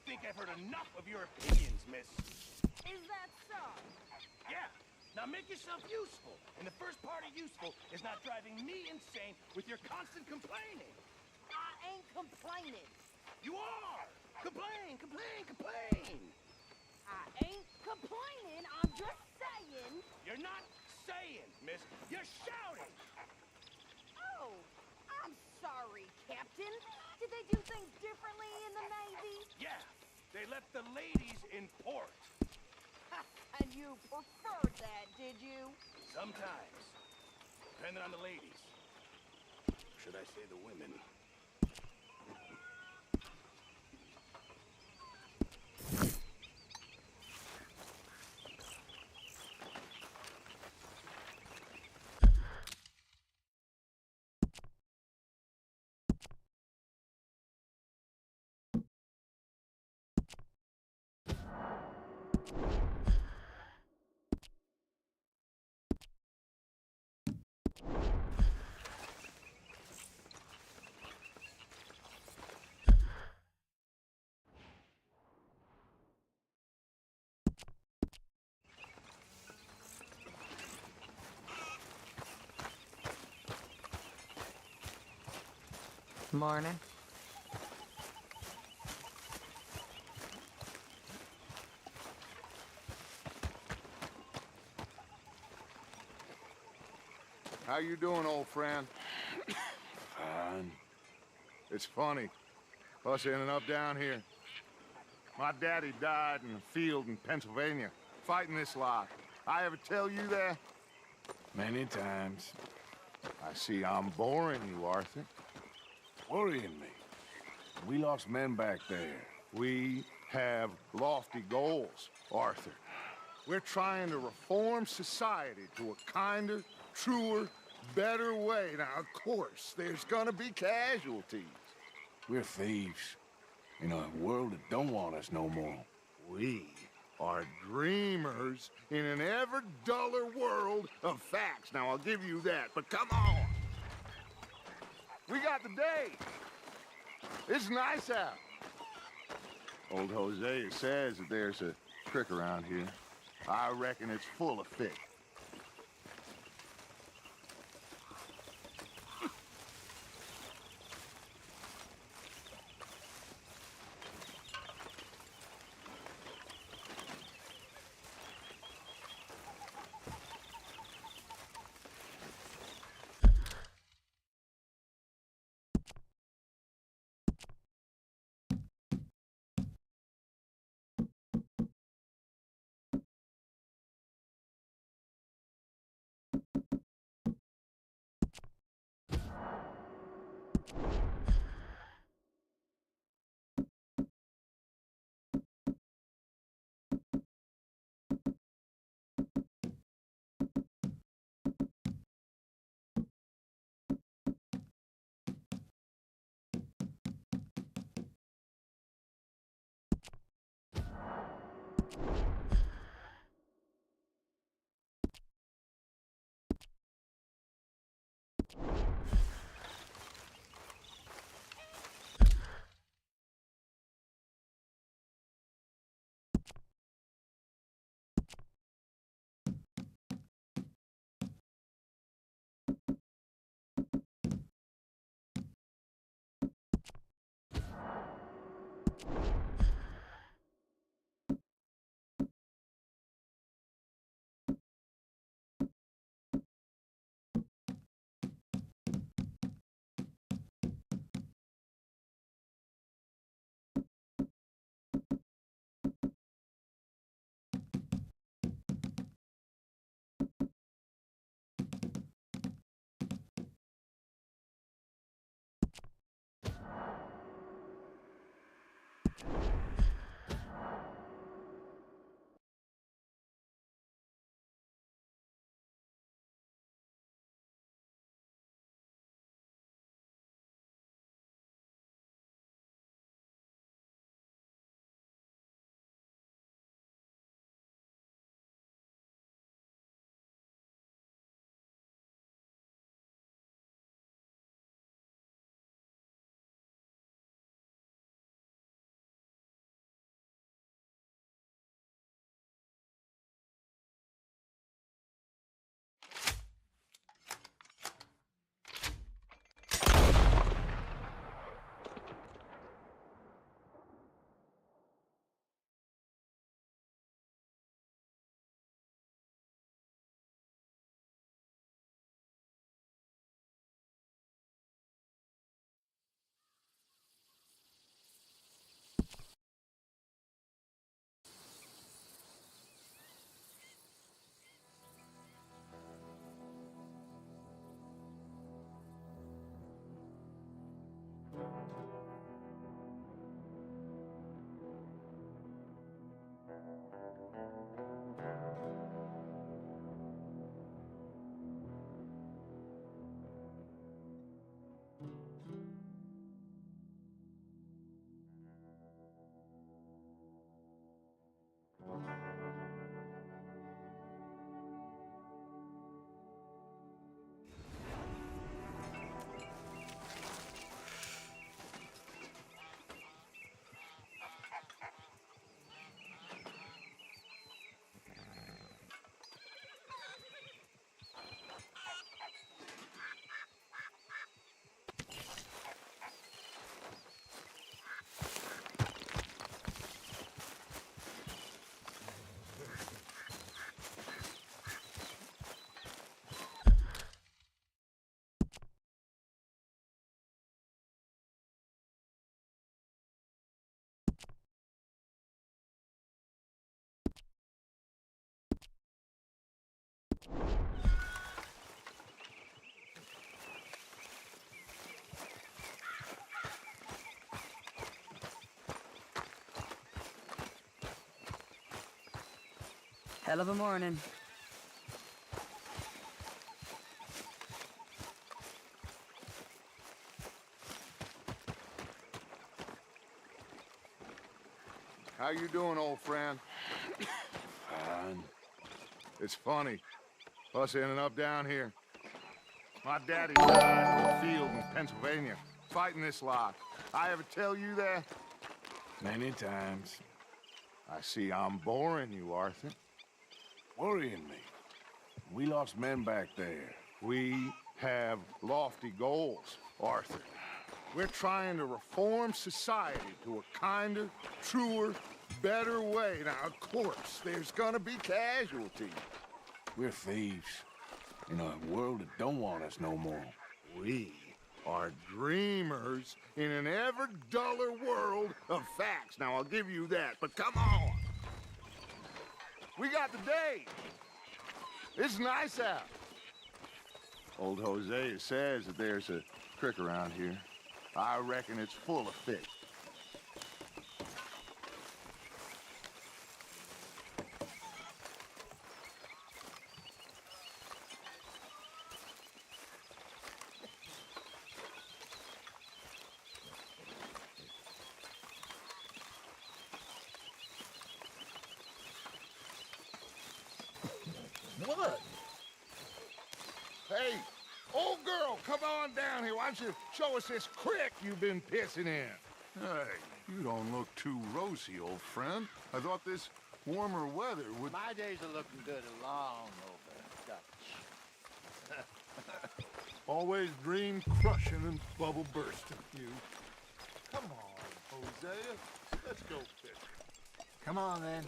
think I've heard enough of your opinions, miss. Is that so? Yeah. Now make yourself useful. And the first part of useful is not driving me insane with your constant complaining. I ain't complaining. You are! Complain, complain, complain! I ain't complaining, I'm just saying. You're not saying, miss. You're shouting! Oh, I'm sorry, Captain. Did they do things differently in the Navy? Yeah, they left the ladies in port. And you preferred that, did you? Sometimes. Depending on the ladies. Should I say the women? Morning. How you doing, old friend? Fine. It's funny. Us ending up down here. My daddy died in a field in Pennsylvania, fighting this lot. I ever tell you that? Many times. I see I'm boring you, Arthur. Worrying me. We lost men back there. We have lofty goals, Arthur. We're trying to reform society to a kinder, truer, better way. Now, of course, there's gonna be casualties. We're thieves. In a world that don't want us no more. We are dreamers in an ever duller world of facts. Now, I'll give you that, but come on. We got the day. It's nice out. Old Hosea says that there's a trick around here. I reckon it's full of fish. Hell of a morning. How you doing, old friend? Fine. It's funny, us ending up down here. My daddy died in the field in Pennsylvania, fighting this lot. I ever tell you that? Many times. I see I'm boring you, Arthur. Worrying me. We lost men back there. We have lofty goals, Arthur. We're trying to reform society to a kinder, truer, better way. Now, of course, there's gonna be casualties. We're thieves. In a world that don't want us no more. We are dreamers in an ever duller world of facts. Now, I'll give you that, but come on. We got the day. It's nice out. Old Hosea says that there's a creek around here. I reckon it's full of fish. What? Hey, old girl, come on down here. Why don't you show us this creek you've been pissing in? Hey, you don't look too rosy, old friend. I thought this warmer weather would... My days are looking good along over Dutch. Always dream crushing and bubble bursting, you. Come on, Hosea. Let's go fishing. Come on, then.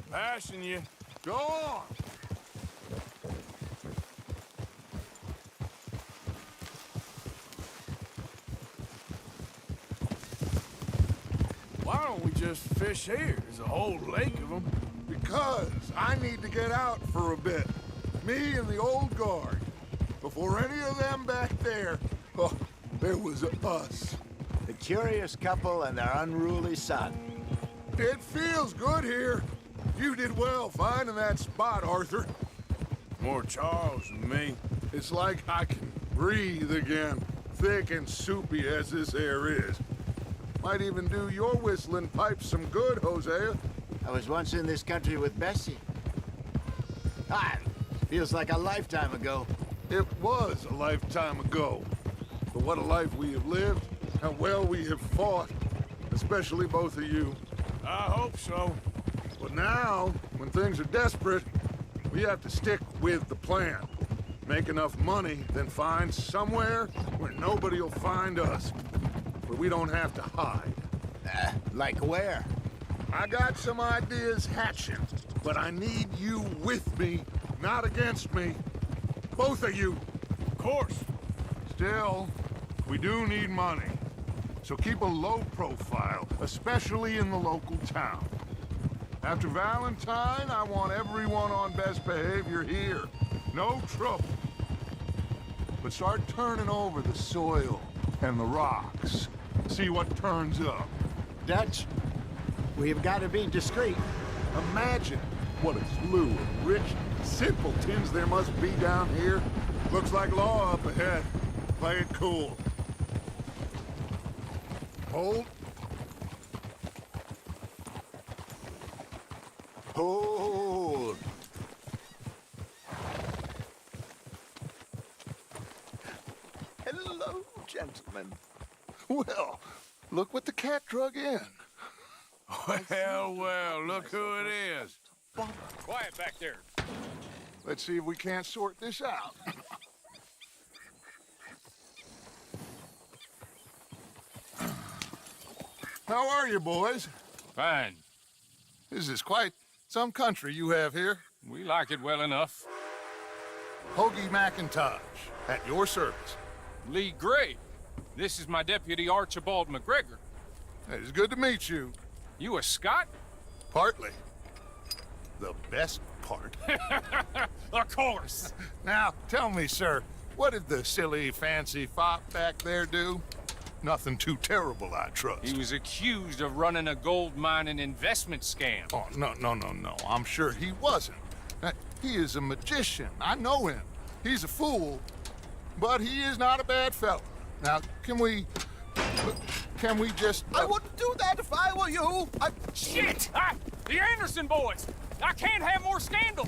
Passing you. Go on! Why don't we just fish here? There's a whole lake of them. Because I need to get out for a bit. Me and the old guard. Before any of them back there, oh, there was us. The curious couple and their unruly son. It feels good here. You did well finding that spot, Arthur. More Charles than me. It's like I can breathe again, thick and soupy as this air is. Might even do your whistling pipes some good, Hosea. I was once in this country with Bessie. Ah, feels like a lifetime ago. It was a lifetime ago. But what a life we have lived, how well we have fought, especially both of you. I hope so. But now, when things are desperate, we have to stick with the plan. Make enough money, then find somewhere where nobody will find us. Where we don't have to hide. Like where? I got some ideas hatching, but I need you with me, not against me. Both of you. Of course. Still, we do need money. So keep a low profile, especially in the local town. After Valentine, I want everyone on best behavior here. No trouble. But start turning over the soil and the rocks. See what turns up. Dutch, we've got to be discreet. Imagine what a slew of rich simpletons there must be down here. Looks like law up ahead. Play it cool. Hold. Hold. Hello, gentlemen. Well, look what the cat drug in. Well, look who it is. Quiet back there. Let's see if we can't sort this out. How are you, boys? Fine. This is quite some country you have here. We like it well enough. Hoagie McIntosh, at your service. Lee Gray. This is my deputy Archibald McGregor. It is good to meet you. You a Scot? Partly. The best part. Of course. Now, tell me, sir, what did the silly, fancy fop back there do? Nothing too terrible, I trust. He was accused of running a gold mining investment scam. Oh, no. I'm sure he wasn't. He is a magician. I know him. He's a fool, but he is not a bad fellow. Now, can we just... I wouldn't do that if I were you. Shit! The Anderson boys! I can't have more scandal!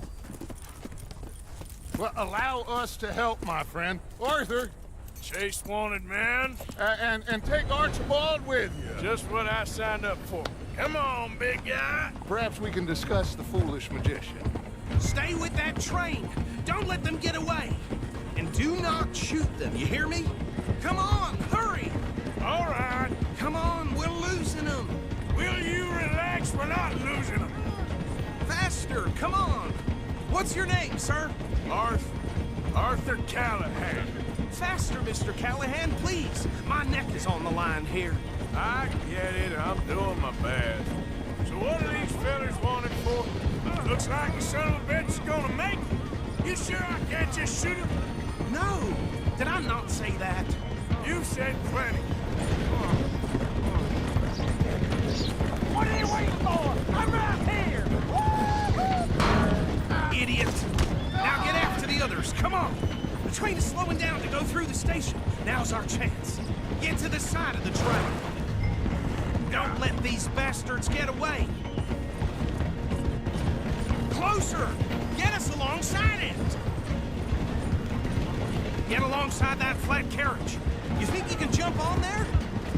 Well, allow us to help, my friend. Arthur, Chase wanted man. and take Archibald with you. Just what I signed up for. Come on, big guy. Perhaps we can discuss the foolish magician. Stay with that train. Don't let them get away. And do not shoot them, you hear me? Come on, hurry! All right. Come on, we're losing them. Will you relax? We're not losing them. Faster, come on. What's your name, sir? Arthur Callahan. Faster, Mr. Callahan, please. My neck is on the line here. I get it. I'm doing my best. So what are these fellas wanted for? Looks like the son of a bitch is gonna make it. You sure I can't just shoot him? No, did I not say that? You've said plenty. What are you waiting for? I'm right here! Idiot! Now get after the others, come on! The train is slowing down to go through the station. Now's our chance. Get to the side of the train. Don't let these bastards get away. Closer! Get us alongside it! Get alongside that flat carriage. You think you can jump on there?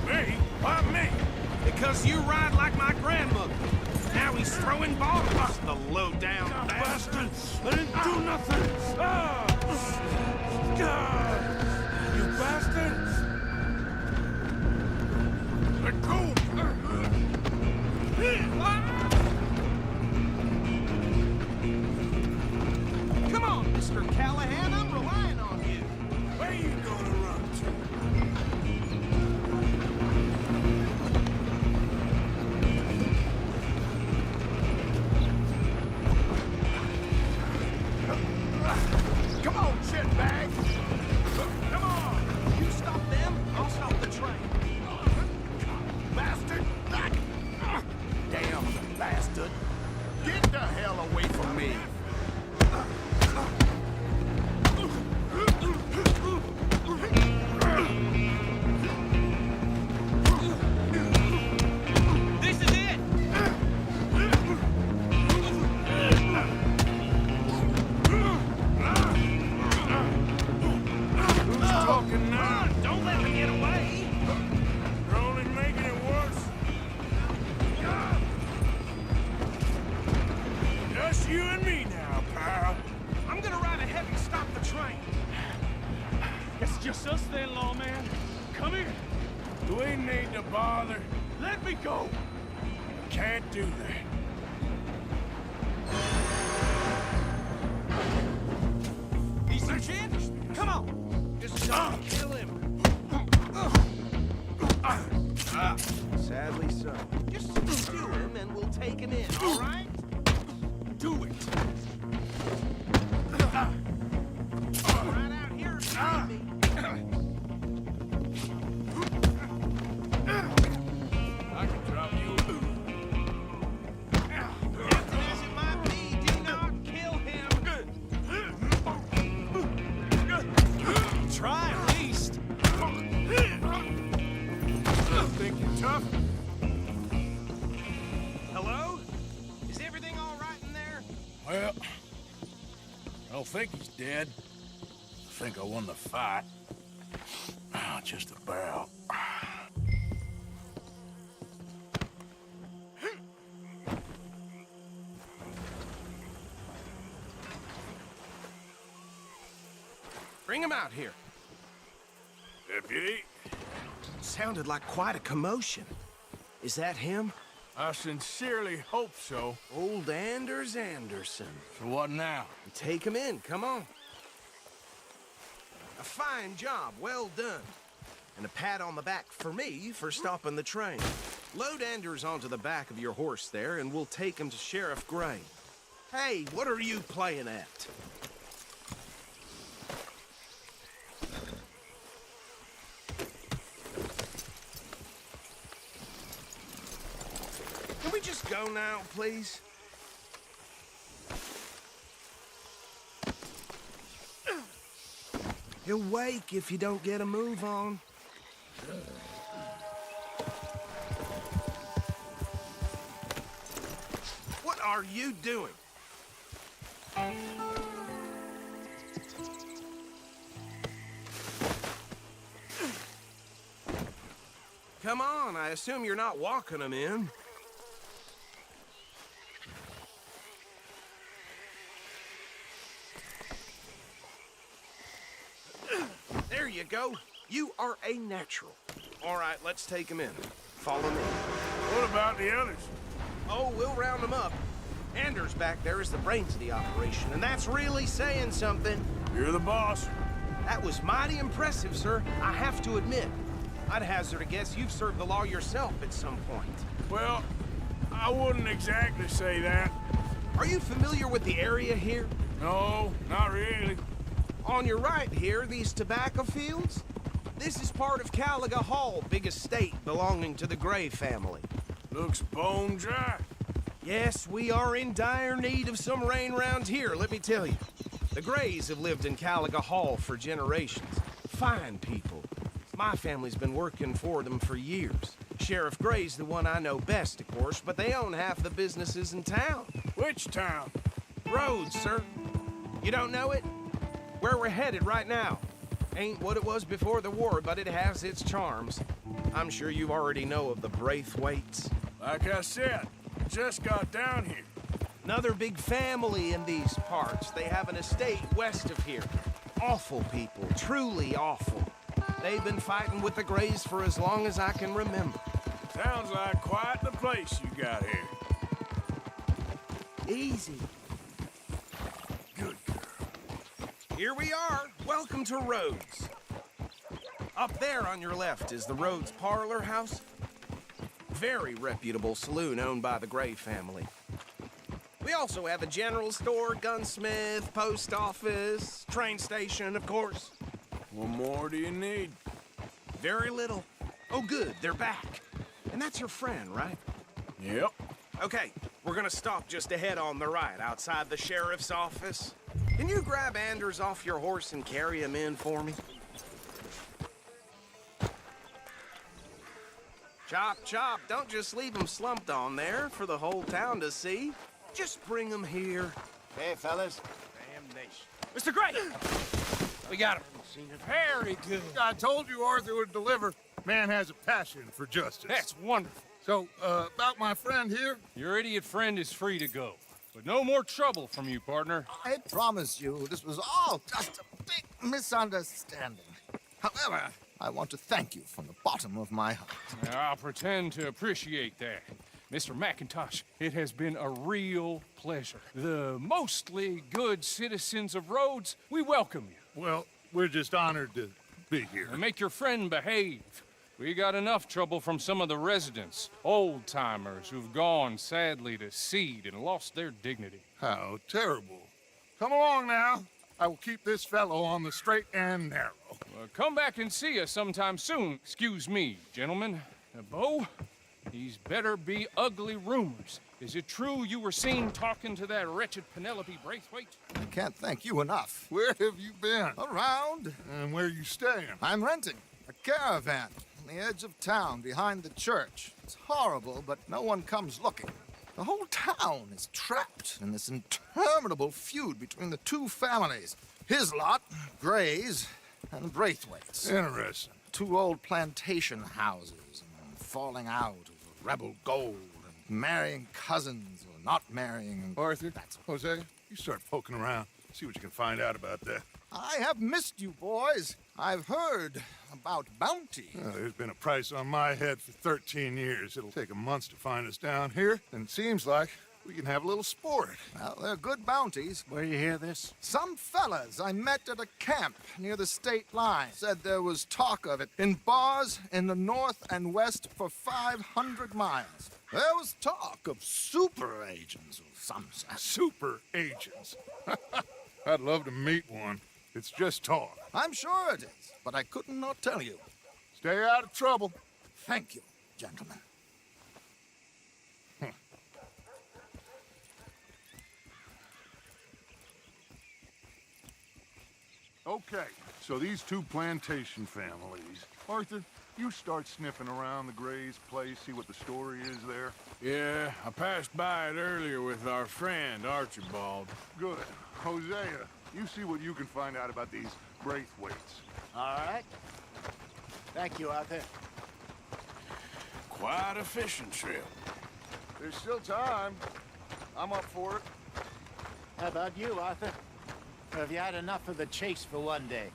Me? Why me? Because you ride like my grandmother. Now he's throwing bombs. The low-down bastard. I didn't do nothing. You bastards! Let go! Come on, Mr. Callahan, I'm relying on you. Where you gonna run to? Come on, shitbag. Come on. You stop them, I'll stop the train. Bastard. Damn bastard. Get the hell away from me. This is it! Who's talking now? Don't let me get away! You're only making it worse. Just you and me now, pal. I'm gonna ride ahead and stop the train. It's just us then, lawman. Come here. Do we need to bother? Let me go. Can't do that. He's your chance. Come on. Just don't kill him. Sadly so. Just subdue him and we'll take him in, all right? Do it. Well, I don't think he's dead. I think I won the fight. Just about. Bring him out here. Deputy, Sounded like quite a commotion. Is that him? I sincerely hope so. Old Anders Anderson. So what now? Take him in, come on. A fine job, well done. And a pat on the back for me for stopping the train. Load Anders onto the back of your horse there, and we'll take him to Sheriff Gray. Hey, what are you playing at? Can we just go now, please? He'll wake if you don't get a move on. What are you doing? Come on, I assume you're not walking him in. There you go. You are a natural. All right, let's take him in. Follow me. What about the others? Oh, we'll round them up. Anders back there is the brains of the operation, and that's really saying something. You're the boss. That was mighty impressive, sir. I have to admit. I'd hazard a guess you've served the law yourself at some point. Well, I wouldn't exactly say that. Are you familiar with the area here? No, not really. On your right here, these tobacco fields? This is part of Caliga Hall, big estate belonging to the Gray family. Looks bone dry. Yes, we are in dire need of some rain round here, let me tell you. The Grays have lived in Caliga Hall for generations. Fine people. My family's been working for them for years. Sheriff Gray's the one I know best, of course, but they own half the businesses in town. Which town? Rhodes, sir. You don't know it? Where we're headed right now. Ain't what it was before the war, but it has its charms. I'm sure you already know of the Braithwaites. Like I said, just got down here. Another big family in these parts. They have an estate west of here. Awful people, truly awful. They've been fighting with the Grays for as long as I can remember. Sounds like quite the place you got here. Easy. Good girl. Here we are. Welcome to Rhodes. Up there on your left is the Rhodes Parlor House. Very reputable saloon owned by the Gray family. We also have a general store, gunsmith, post office, train station, of course. What more do you need? Very little. Oh, good, they're back. And that's your friend, right? Yep. Okay, we're gonna stop just ahead on the right, outside the sheriff's office. Can you grab Anders off your horse and carry him in for me? Chop, chop, don't just leave him slumped on there for the whole town to see. Just bring him here. Hey, fellas. Damnation. Mr. Gray! We got him. Very good. I told you Arthur would deliver. Man has a passion for justice. That's wonderful. So, about my friend here? Your idiot friend is free to go. But no more trouble from you, partner. I promise you, this was all just a big misunderstanding. However, I want to thank you from the bottom of my heart. I'll pretend to appreciate that. Mr. McIntosh, it has been a real pleasure. The mostly good citizens of Rhodes, we welcome you. Well, we're just honored to be here. And make your friend behave. We got enough trouble from some of the residents, old-timers who've gone, sadly, to seed and lost their dignity. How terrible. Come along now. I will keep this fellow on the straight and narrow. Come back and see us sometime soon. Excuse me, gentlemen. Bo, these better be ugly rumors. Is it true you were seen talking to that wretched Penelope Braithwaite? I can't thank you enough. Where have you been? Around, And where you staying? I'm renting a caravan on the edge of town behind the church. It's horrible, but no one comes looking. The whole town is trapped in this interminable feud between the two families. His lot, Gray's, and Braithwaite's. Interesting. Two old plantation houses, and falling out over rebel gold, and marrying cousins or not marrying. And Arthur, that's Jose, you start poking around. See what you can find out about that. I have missed you, boys. I've heard about bounty. There's been a price on my head for 13 years. It'll take 'em months to find us down here, and it seems like we can have a little sport. Well, they're good bounties. Where you hear this? Some fellas I met at a camp near the state line said there was talk of it in bars in the north and west for 500 miles. There was talk of super agents of some sort. Super agents. I'd love to meet one. It's just talk. I'm sure it is, but I couldn't not tell you. Stay out of trouble. Thank you, gentlemen. Okay, so these two plantation families. Arthur, you start sniffing around the Gray's place, see what the story is there. Yeah, I passed by it earlier with our friend, Archibald. Good. Hosea, you see what you can find out about these Braithwaites. All right. Thank you, Arthur. Quite a fishing trip. There's still time. I'm up for it. How about you, Arthur? Or have you had enough of the chase for one day?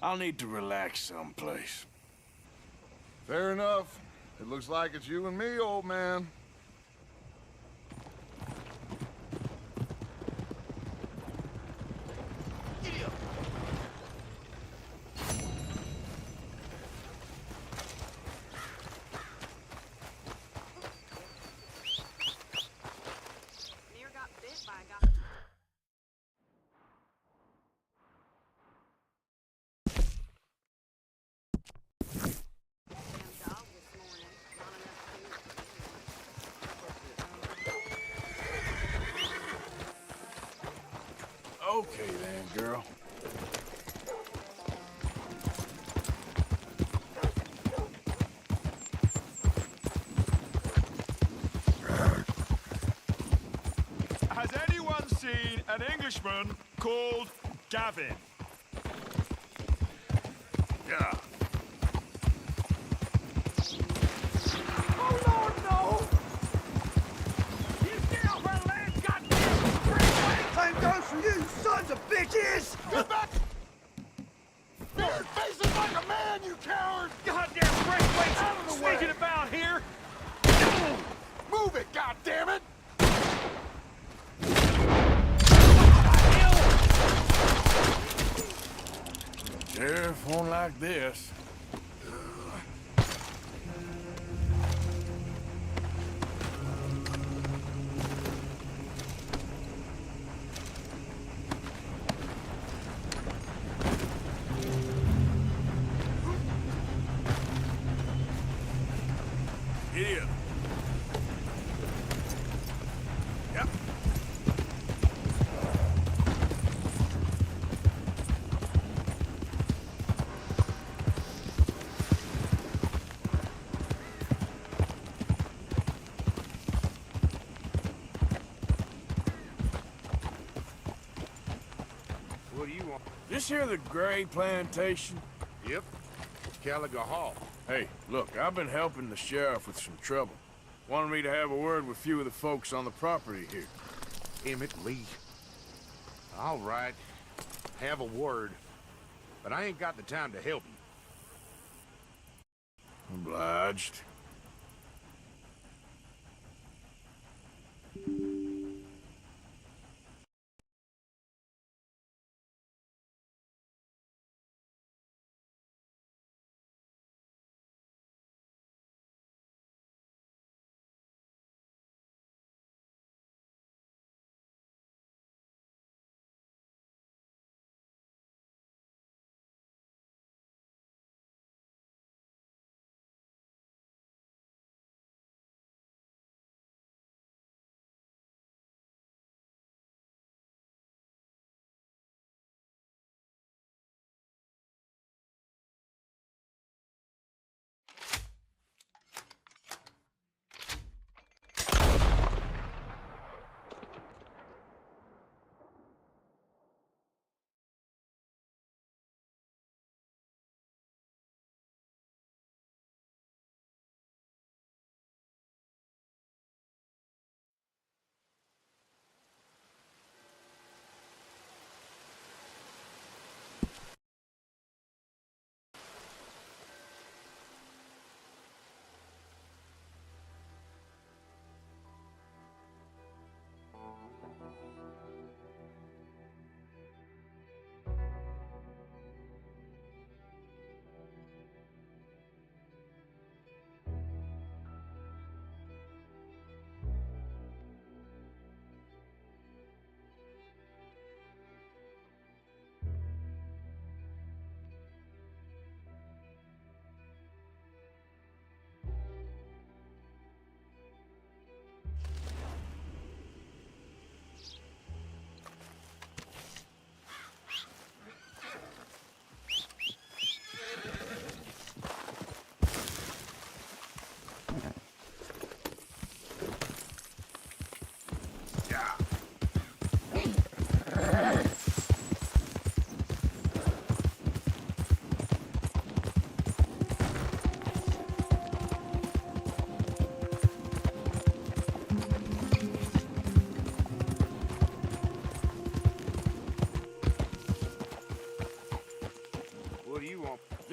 I'll need to relax someplace. Fair enough. It looks like it's you and me, old man. Near got bit by a guy. Damn dog this morning. Not enough food. Okay then, girl. Has anyone seen an Englishman called Gavin? Yeah. Oh, Lord, no! You get off our land, goddamn! Same goes for you, sons of bitches! Get back! You're facing like a man, you coward! Goddamn Braithwaite's out of the way! Sneaking about here! Move it, goddammit! Sheriff won't like this. Giddy up. Yep. What do you want? This here the Gray plantation? Yep. Caliga Hall. Hey, look, I've been helping the sheriff with some trouble. Wanted me to have a word with a few of the folks on the property here. Emmett Lee. All right. Have a word. But I ain't got the time to help you. Obliged.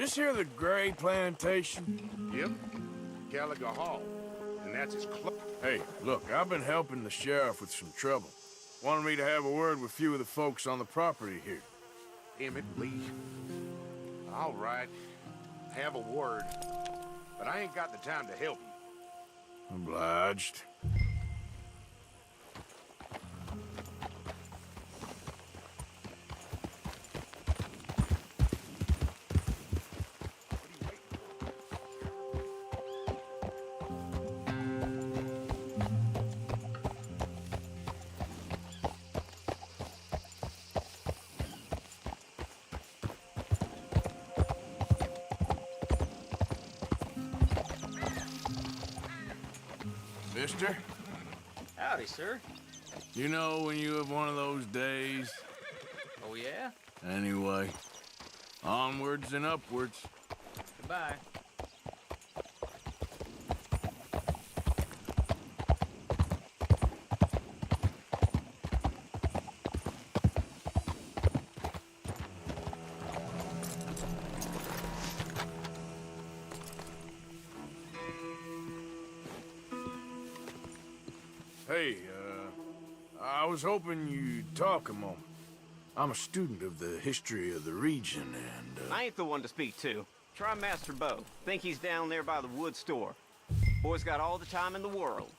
This here the Gray Plantation? Yep. Gallagher Hall. And that's his club. Hey, look, I've been helping the sheriff with some trouble. Wanted me to have a word with a few of the folks on the property here. Emmett Lee. All right. Have a word. But I ain't got the time to help you. Obliged. Mister? Howdy, sir. You know when you have one of those days? Oh, yeah? Anyway, onwards and upwards. Goodbye. Hey, I was hoping you'd talk a moment. I'm a student of the history of the region, and, I ain't the one to speak to. Try Master Bo. Think he's down there by the wood store. Boy's got all the time in the world.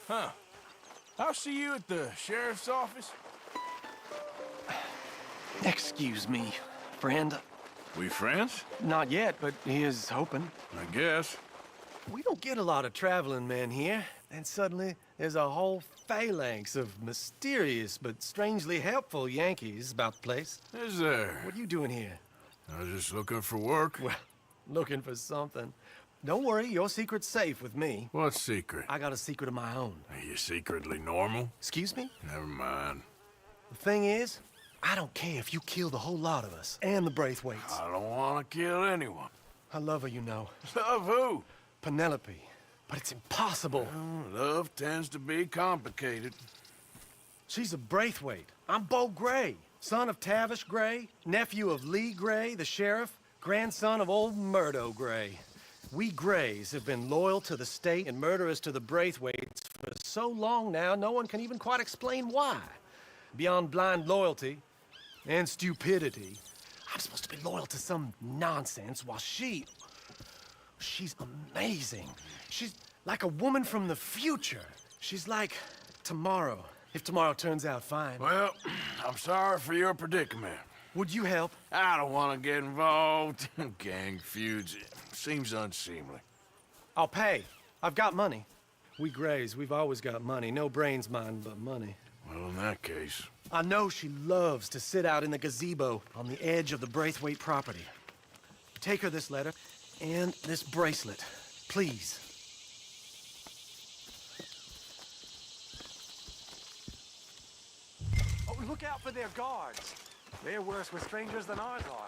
Huh. I'll see you at the sheriff's office. Excuse me, friend. We friends? Not yet, but he is hoping. I guess. We don't get a lot of traveling men here, and suddenly there's a whole phalanx of mysterious but strangely helpful Yankees about the place. Is there? What are you doing here? I was just looking for work. Well, looking for something. Don't worry, your secret's safe with me. What secret? I got a secret of my own. Are you secretly normal? Excuse me? Never mind. The thing is, I don't care if you kill the whole lot of us, and the Braithwaites. I don't want to kill anyone. I love her, you know. Love who? Penelope. But it's impossible. Well, love tends to be complicated. She's a Braithwaite. I'm Bo Gray, son of Tavish Gray, nephew of Lee Gray, the sheriff, grandson of old Murdo Gray. We Grays have been loyal to the state and murderous to the Braithwaites for so long now, no one can even quite explain why. Beyond blind loyalty and stupidity, I'm supposed to be loyal to some nonsense while she's amazing. She's like a woman from the future. She's like tomorrow, if tomorrow turns out fine. Well, I'm sorry for your predicament. Would you help? I don't want to get involved. Gang feuds. Seems unseemly. I'll pay. I've got money. We Grays, we've always got money. No brains, mind, but money. Well, in that case... I know she loves to sit out in the gazebo on the edge of the Braithwaite property. Take her this letter and this bracelet, please. Oh, look out for their guards. They're worse with strangers than ours are.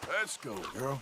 Let's go, girl.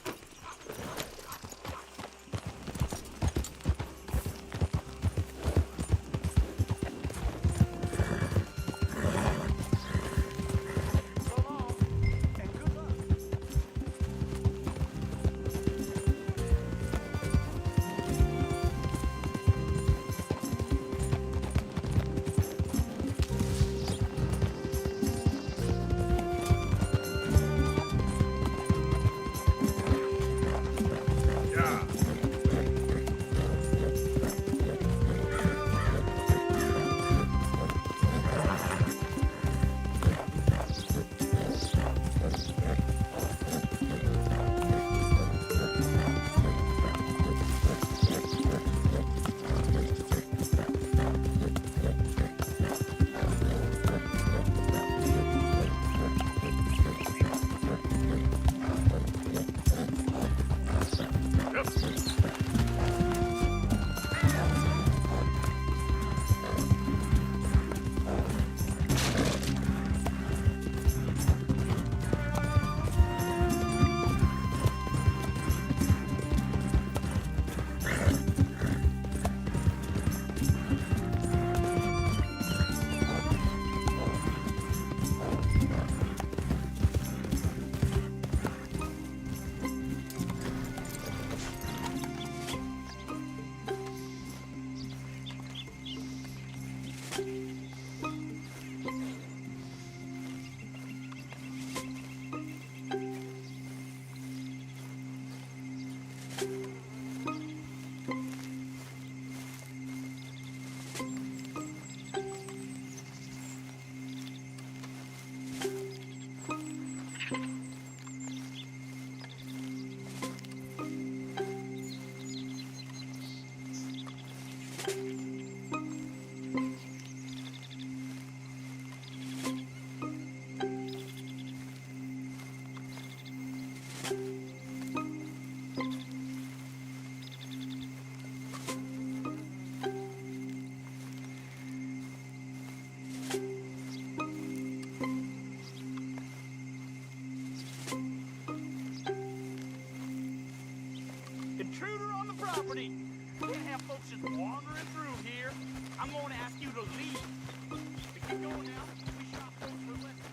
Can't have folks just wandering through here. I'm going to ask you to leave. To keep going now, we shot folks for less than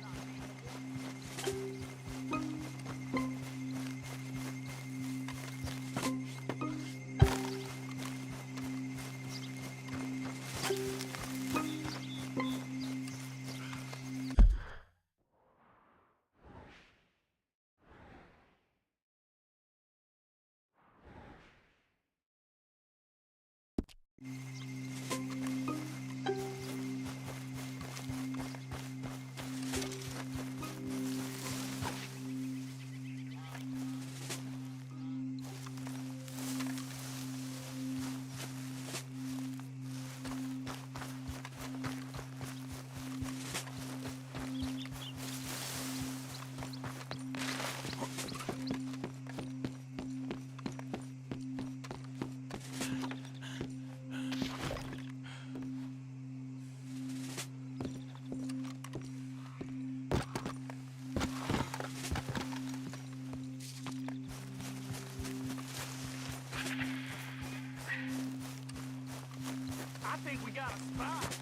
I think we got a spot.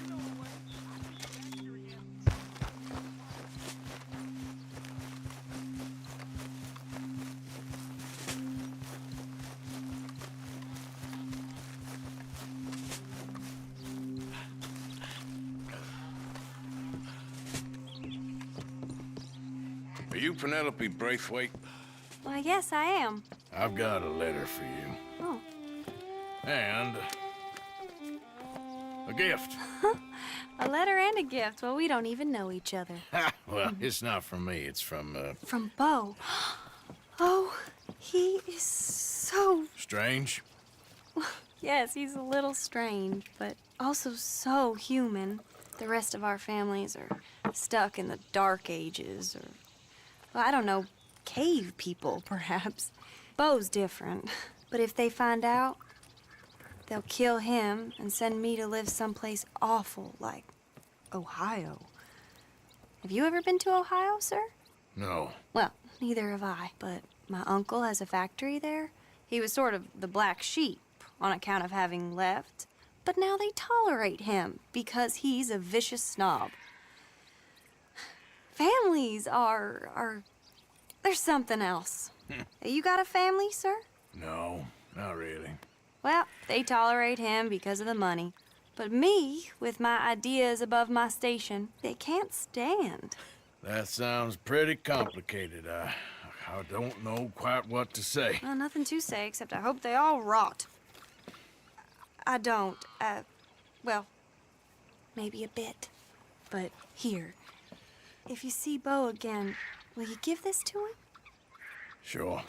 You know what? I think that's here again. Are you Penelope Braithwaite? Well, yes, I am. I've got a letter for you. Oh. And a gift. A letter and a gift. Well, we don't even know each other. Well, it's not from me. It's from, From Bo. Oh, he is so... Strange? Yes, he's a little strange, but also so human. The rest of our families are stuck in the Dark Ages, or, well, I don't know, cave people, perhaps. Bo's different, but if they find out, they'll kill him and send me to live someplace awful like Ohio. Have you ever been to Ohio, sir? No. Well, neither have I, but my uncle has a factory there. He was sort of the black sheep on account of having left, but now they tolerate him because he's a vicious snob. Families are there's something else. You got a family, sir? No, not really. Well, they tolerate him because of the money. But me, with my ideas above my station, they can't stand. That sounds pretty complicated. I don't know quite what to say. Well, nothing to say, except I hope they all rot. I don't, well, maybe a bit. But here, if you see Bo again, will you give this to him? Sure.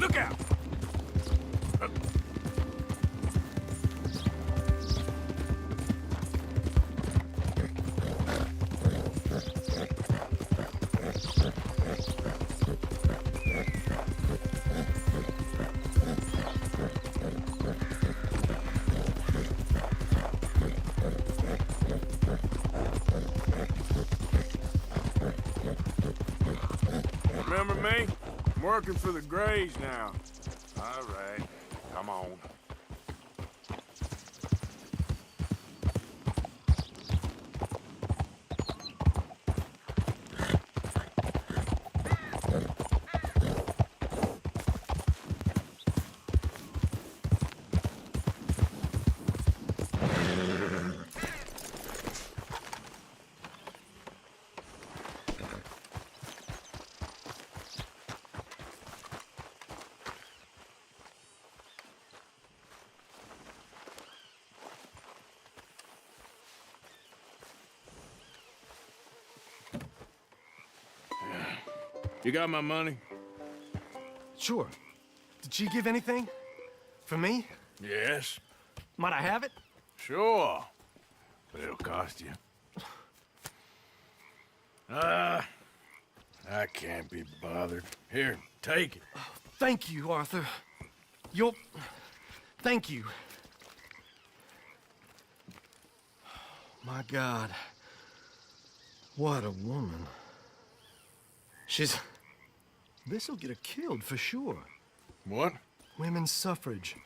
Look out! Remember me? I'm working for the Grays now. All right, come on. You got my money? Sure. Did she give anything? For me? Yes. Might I have it? Sure. But it'll cost you. I can't be bothered. Here, take it. Thank you, Arthur. Thank you. My God. What a woman. This'll get her killed for sure. What? Women's suffrage.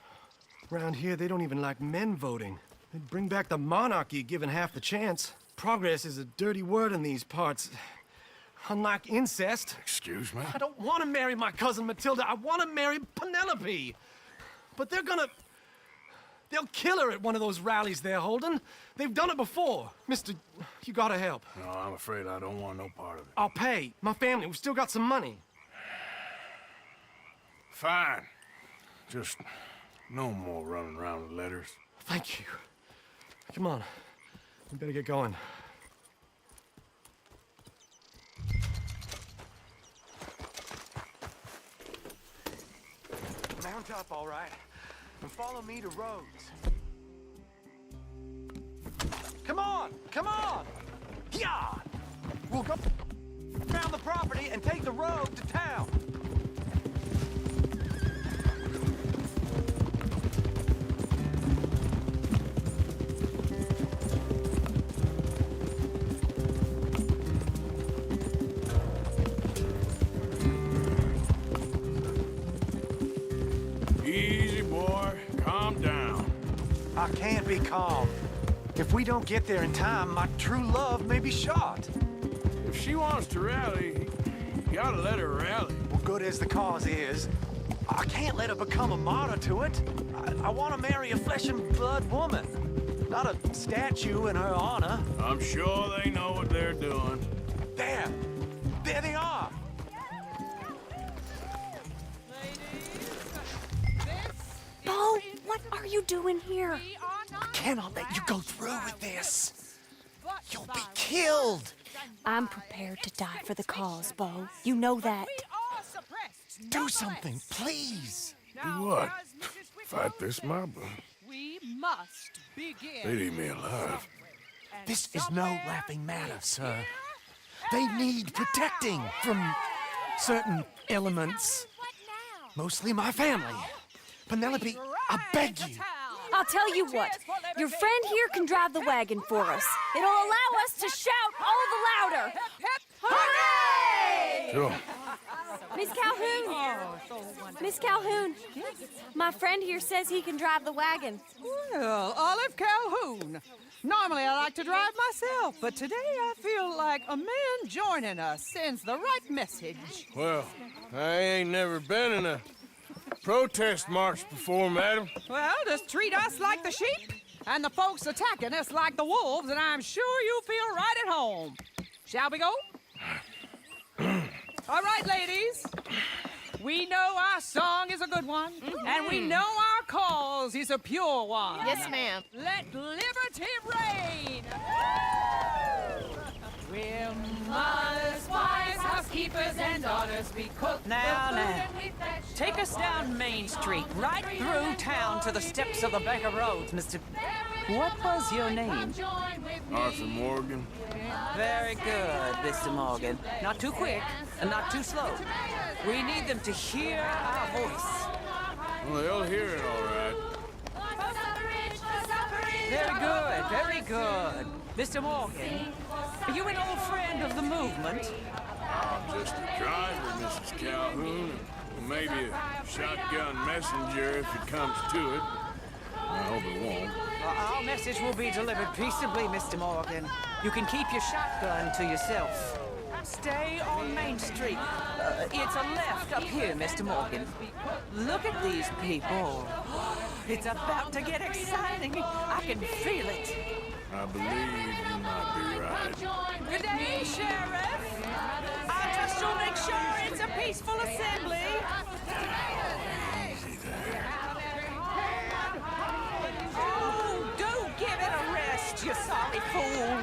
Around here, they don't even like men voting. They'd bring back the monarchy given half the chance. Progress is a dirty word in these parts. Unlike incest. Excuse me? I don't want to marry my cousin Matilda. I want to marry Penelope. But they'll kill her at one of those rallies they're holding. They've done it before. Mister, you gotta help. No, I'm afraid I don't want no part of it. I'll pay. My family, we've still got some money. Fine. Just no more running around with letters. Thank you. Come on. We better get going. Mount up, all right, and follow me to Rhodes. Come on! Come on! Yeah! We'll go around the property and take the road to town. Easy, boy. Calm down. I can't be calm. If we don't get there in time, my true love may be shot. If she wants to rally, you gotta let her rally. Well, good as the cause is, I can't let her become a martyr to it. I want to marry a flesh and blood woman, not a statue in her honor. I'm sure they know what they're doing. There they are. Bo, what are you doing here? I cannot let you go through with this. You'll be killed. I'm prepared to die for the cause, Bo. You know that. Do something, please. Do what? Fight this mob? We must begin. They'd eat me alive. This is no laughing matter, sir. They need protecting from certain elements. Mostly my family. Penelope, I beg you. I'll tell you what. Your friend here can drive the wagon for us. It'll allow us to shout all the louder. Hooray! Sure. Miss Calhoun! Miss Calhoun! My friend here says he can drive the wagon. Well, Olive Calhoun. Normally I like to drive myself, but today I feel like a man joining us sends the right message. Well, I ain't never been in a protest march before, madam. Well, just treat us like the sheep, and the folks attacking us like the wolves, and I'm sure you'll feel right at home. Shall we go? All right, ladies. We know our song is a good one, and we know our cause is a pure one. Yes, ma'am. Let liberty reign! We're mothers, wives, housekeepers, and daughters. We cook the food and we fetch Take us down Main Street, right through town to the steps of the Baker Roads, Mr. What was your name? Arthur Morgan. Very good, Mr. Morgan. Not too quick and not too slow. We need them to hear our voice. Well, they'll hear it all right. Very good, very good. Mr. Morgan, are you an old friend of the movement? I'm just a driver, Mrs. Calhoun, and maybe a shotgun messenger if it comes to it. I hope it won't. Well, our message will be delivered peaceably, Mr. Morgan. You can keep your shotgun to yourself. Stay on Main Street. It's a left up here, Mr. Morgan. Look at these people. It's about to get exciting. I can feel it. I believe you might be right. Good day, Sheriff. I trust you'll make sure it's a peaceful assembly. Easy there. Oh, do give it a rest, you sorry fool.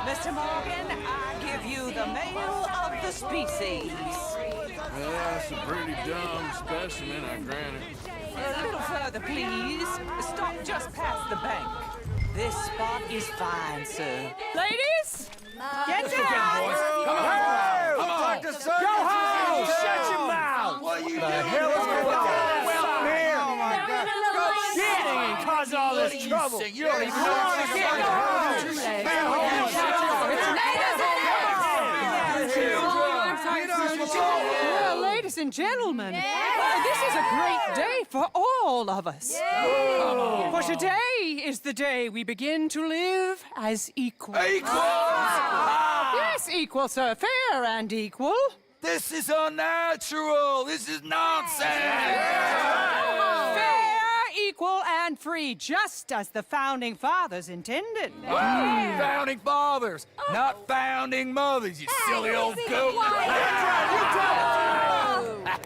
Mr. Morgan, I give you the male of the species. Well, that's a pretty dumb specimen, I grant it. A little further, please. Stop just past the bank. This spot is fine, sir. Ladies, get down! Come on! Come on! Go home! Shut your mouth! What are you doing? The hell is going on? Well, here! Oh, my God! Go shitting and cause all this trouble! You don't even know what to get! Go Well, ladies and gentlemen, this is a great day for all of us. For today is the day we begin to live as equals. Yes, equal, sir. Fair and equal. This is unnatural! This is nonsense! Fair, equal, and free, just as the Founding Fathers intended. Founding fathers, not founding mothers, you silly old goat!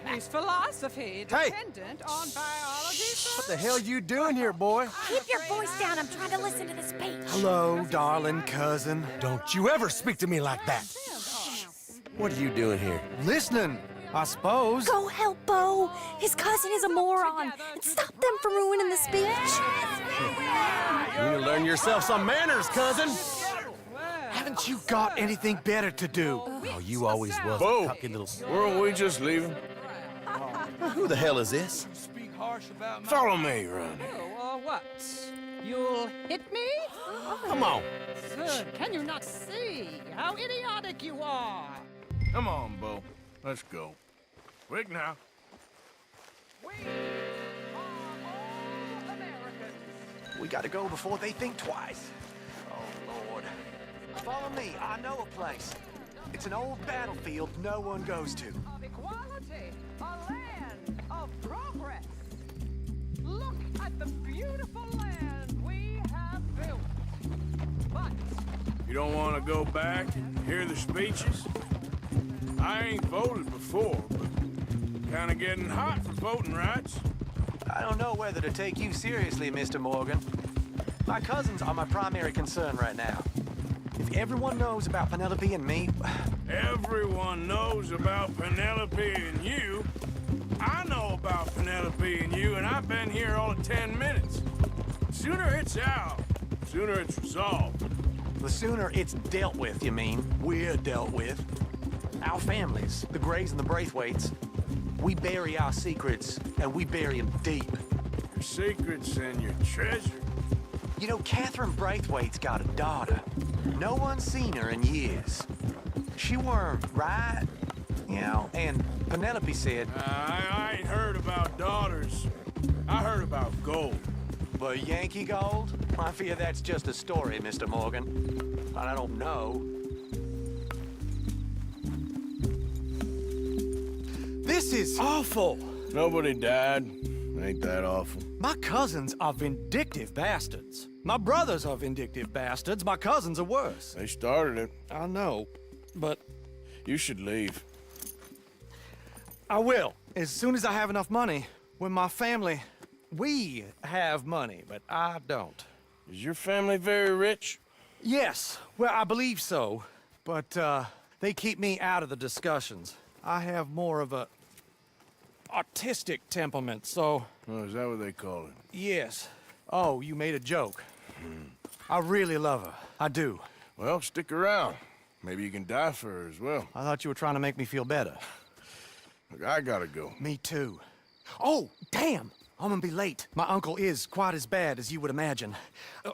His philosophy dependent on biology. What the hell you doing here, boy? Keep your voice down. I'm trying to listen to the speech. Hello, darling cousin. Don't you ever speak to me like that. What are you doing here? Listening, I suppose. Go help Bo. His cousin is a moron. And stop them from ruining the speech. You need to learn yourself some manners, cousin. Haven't you got anything better to do? Oh, you always was Bo, a cocky little... weren't we just leaving? Who the hell is this? Follow me, Ronnie. What? You'll hit me? Come on. Sir, can you not see how idiotic you are? Come on, Bo. Let's go. Quick now. We gotta go before they think twice. Oh, Lord. Follow me. I know a place. It's an old battlefield no one goes to. Of equality, a land of progress. Look at the beautiful land we have built. But You don't want to go back and hear the speeches? I ain't voted before, but kind of getting hot for voting rights. I don't know whether to take you seriously, Mr. Morgan. My cousins are my primary concern right now. If everyone knows about Penelope and me... Everyone knows about Penelope and you. I know about Penelope and you, and I've been here all of 10 minutes. Sooner it's out, sooner it's resolved. The sooner it's dealt with, you mean? We're dealt with. Our families, the Grays and the Braithwaites, we bury our secrets, and we bury them deep. Your secrets and your treasure. You know, Catherine Braithwaite's got a daughter. No one's seen her in years. She weren't right, you know, and Penelope said... I ain't heard about daughters. I heard about gold. But Yankee gold? I fear that's just a story, Mr. Morgan. I don't know. This is awful. Nobody died. Ain't that awful? My cousins are vindictive bastards. My brothers are vindictive bastards. My cousins are worse. They started it. I know, but... You should leave. I will, as soon as I have enough money. When my family... We have money, but I don't. Is your family very rich? Yes, well, I believe so. But, they keep me out of the discussions. I have more of a artistic temperament, so... Oh, is that what they call it? Yes. Oh, you made a joke. I really love her. I do. Well, stick around. Maybe you can die for her as well. I thought you were trying to make me feel better. Look, I gotta go. Me too. Oh, damn! I'm gonna be late. My uncle is quite as bad as you would imagine.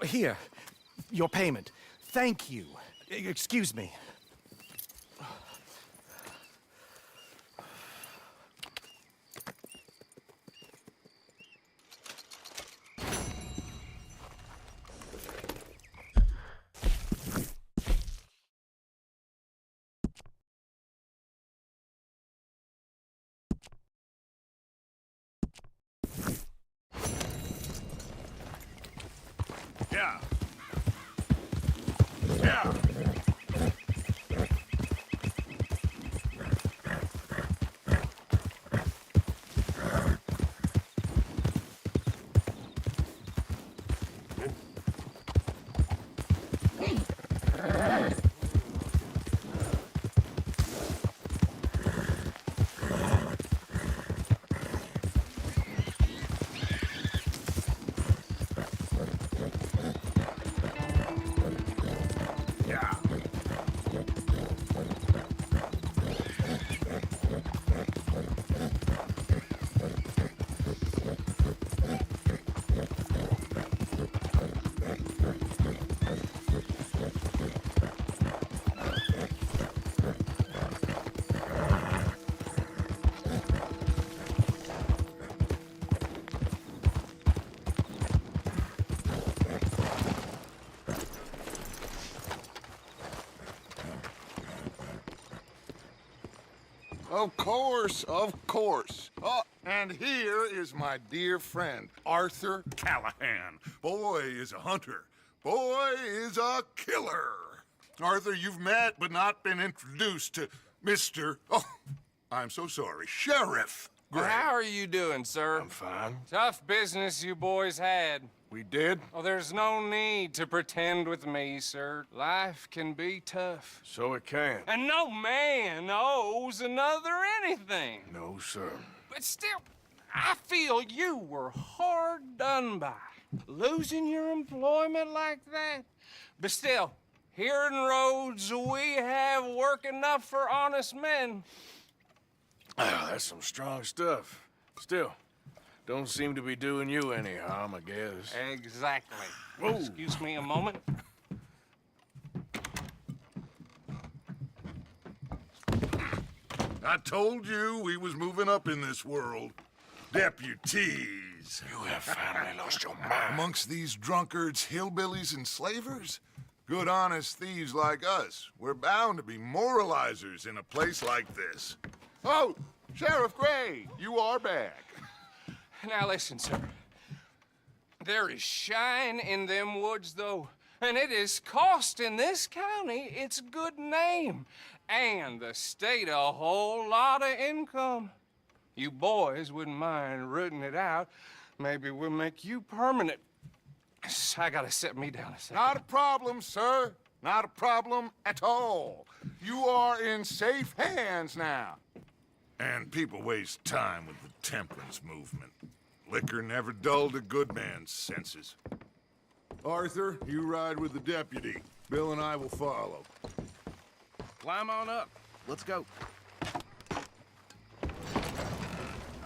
Here, your payment. Thank you. Excuse me. Yeah. Yeah. Of course, of course. Oh, and here is my dear friend, Arthur Callahan. Boy is a hunter. Boy is a killer. Arthur, you've met but not been introduced to Mr. Oh, I'm so sorry, Sheriff Gray. How are you doing, sir? I'm fine. Tough business you boys had. We did? Oh, there's no need to pretend with me, sir. Life can be tough. So it can. And no man owes another anything. No, sir. But still, I feel you were hard done by. Losing your employment like that. But still, here in Rhodes, we have work enough for honest men. Oh, that's some strong stuff. Still, don't seem to be doing you any harm, I guess. Exactly. Whoa. Excuse me a moment. I told you we was moving up in this world. Deputies. You have finally lost your mind. Amongst these drunkards, hillbillies, and slavers? Good, honest thieves like us. We're bound to be moralizers in a place like this. Oh, Sheriff Gray, you are back. Now listen, sir. There is shine in them woods, though, and it is costing this county its good name and the state a whole lot of income. You boys wouldn't mind rooting it out. Maybe we'll make you permanent. I gotta set me down a second. Not a problem, sir. Not a problem at all. You are in safe hands now. And people waste time with the temperance movement. Liquor never dulled a good man's senses. Arthur, you ride with the deputy. Bill and I will follow. Climb on up. Let's go.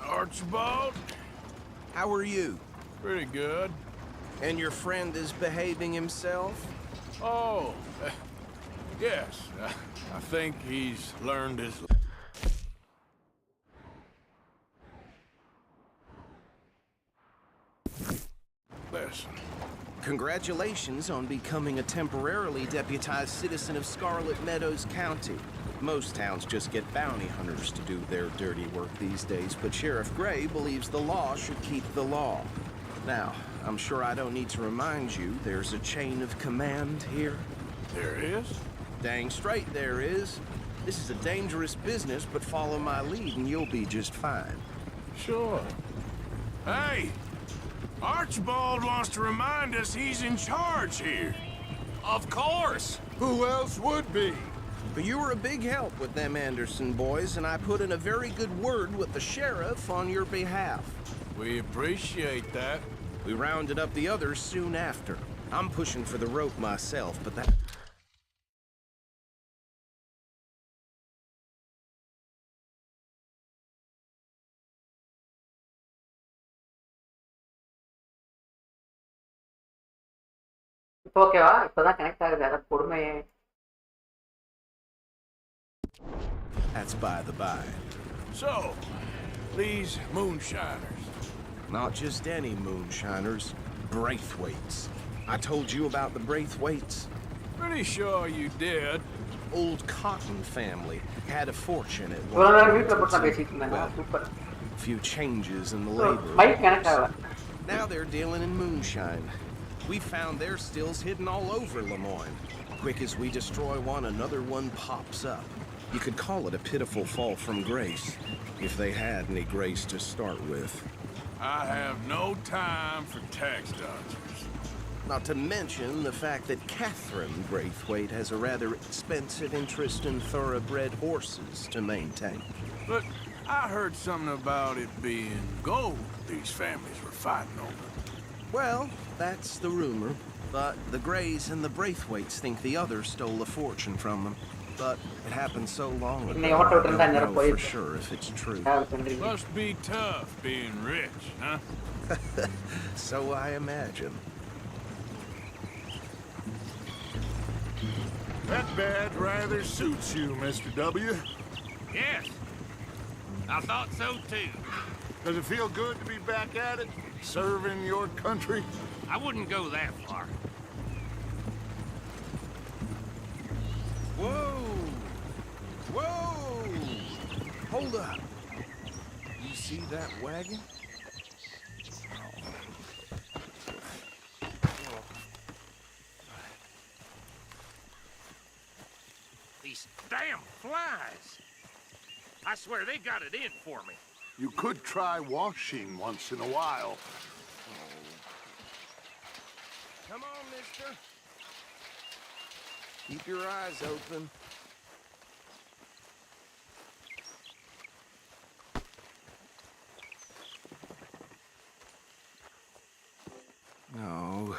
Archibald? How are you? Pretty good. And your friend is behaving himself? Oh, yes. I think he's learned his... lesson. Congratulations on becoming a temporarily deputized citizen of Scarlet Meadows County. Most towns just get bounty hunters to do their dirty work these days, but Sheriff Gray believes the law should keep the law. Now, I'm sure I don't need to remind you there's a chain of command here. There is? Dang straight there is. This is a dangerous business, but follow my lead and you'll be just fine. Sure. Hey! Archibald wants to remind us he's in charge here. Of course. Who else would be? But you were a big help with them Anderson boys, and I put in a very good word with the sheriff on your behalf. We appreciate that. We rounded up the others soon after. I'm pushing for the rope myself, but that... ஓகேவா இப்பதான் connect ஆகுது அத பொறுமையே That's by the by. So, these moonshiners. Not just any moonshiners, Braithwaites. I told you about the Braithwaites. Pretty sure you did. Old Cotton family had a fortune at few changes in the labor. Now they're dealing in moonshine. We found their stills hidden all over Lemoyne. Quick as we destroy one, another one pops up. You could call it a pitiful fall from grace, if they had any grace to start with. I have no time for tax dodgers. Not to mention the fact that Catherine Braithwaite has a rather expensive interest in thoroughbred horses to maintain. But I heard something about it being gold these families were fighting over. Well, that's the rumor. But the Greys and the Braithwaites think the others stole a fortune from them. But it happened so long ago, I don't know for sure if it's true. Must be tough being rich, huh? So I imagine. That badge rather suits you, Mr. W. Yes. I thought so too. Does it feel good to be back at it? Serving your country? I wouldn't go that far. Whoa! Whoa! Hold up. You see that wagon? These damn flies. I swear they got it in for me. You could try washing once in a while. Come on, mister. Keep your eyes open. No,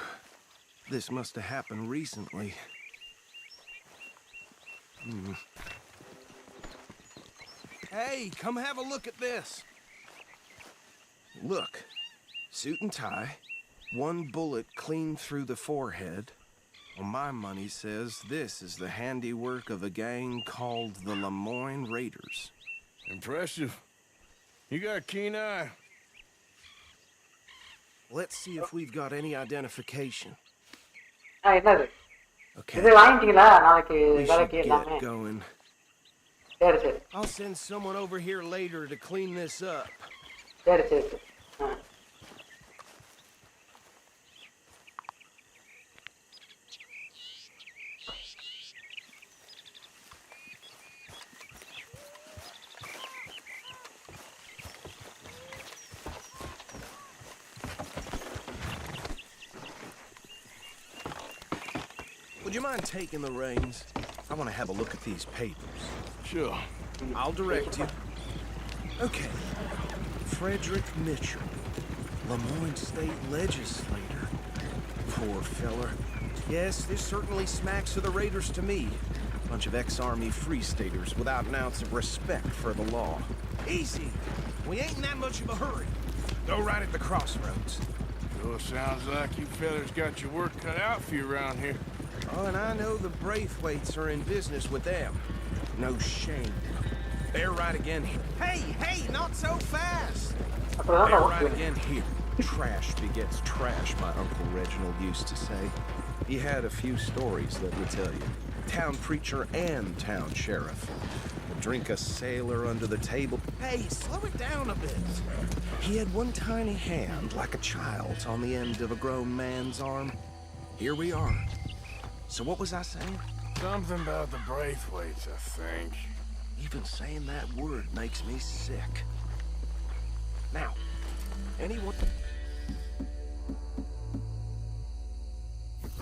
this must have happened recently. Hey, come have a look at this. Look, suit and tie, one bullet clean through the forehead. Well, my money says this is the handiwork of a gang called the Lemoyne Raiders. Impressive. You got a keen eye. Let's see if we've got any identification. என்னது Okay. இது வாங்கிட்டீங்களா நாளைக்கு We should வேலைக்கு get எல்லாமே going. சரி சரி I'll send someone over here later to clean this up. சரி சரி சரி Would you mind taking the reins? I want to have a look at these papers. Sure. I'll direct you. Okay. Frederick Mitchell, Lemoyne State Legislator. Poor feller. Yes, this certainly smacks of the Raiders to me. Bunch of ex-Army Free Staters without an ounce of respect for the law. Easy. We ain't in that much of a hurry. Go right at the crossroads. Sure sounds like you fellas got your work cut out for you around here. Oh, and I know the Braithwaites are in business with them. No shame. Bear right again here. Hey, not so fast! Bear right again here. Trash begets trash, my Uncle Reginald used to say. He had a few stories, let me tell you. Town preacher and town sheriff. Would drink a sailor under the table. Hey, slow it down a bit. He had one tiny hand, like a child's, on the end of a grown man's arm. Here we are. So what was I saying? Something about the Braithwaites, I think. Even saying that word makes me sick. Now, anyone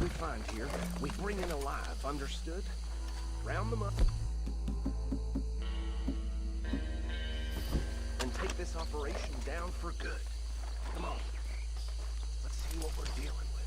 we find here, we bring in alive, understood? round them up, and take this operation down for good. Come on. Let's see what we're dealing with.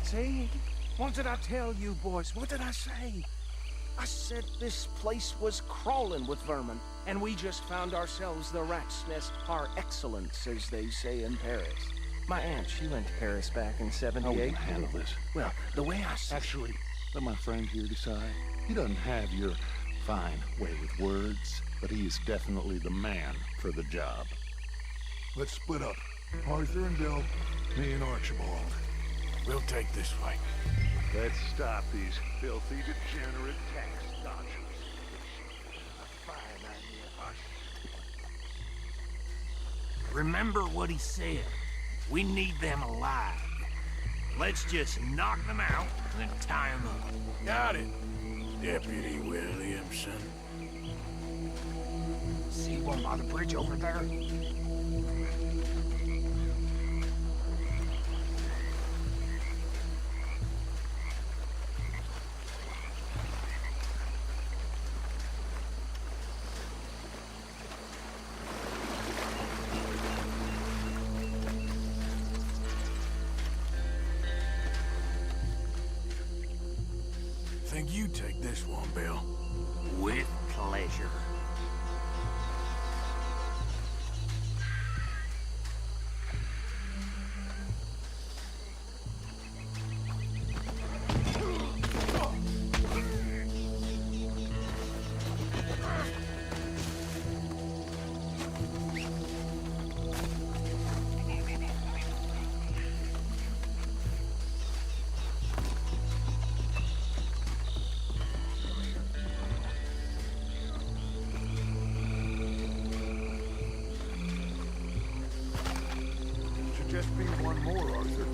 See? What did I tell you, boys? What did I say? I said this place was crawling with vermin, and we just found ourselves the rat's nest par excellence, as they say in Paris. My aunt, she went to Paris back in '78. How will handle this? Well, the way I see Actually, let my friend here decide. He doesn't have your fine way with words, but he is definitely the man for the job. Let's split up. Arthur and Bill, me and Archibald. We'll take this way. Let's stop these filthy, degenerate tax dodgers. Fine idea. Remember what he said. We need them alive. Let's just knock them out and then tie them up. Got it, Deputy Williamson. See one by the bridge over there? Think you take this one, Bill? With pleasure. Just be one more, Arthur.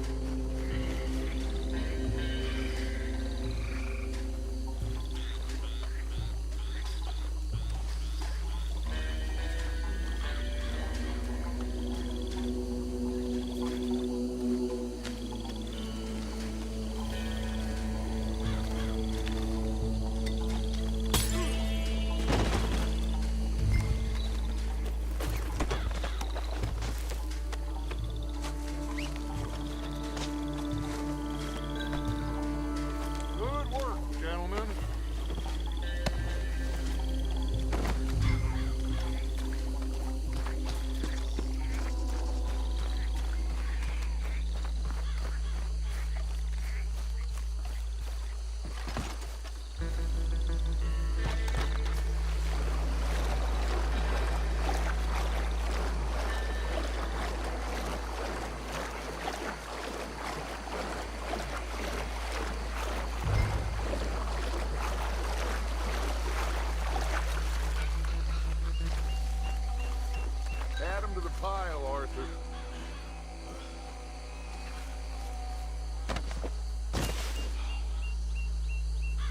Add him to the pile, Arthur.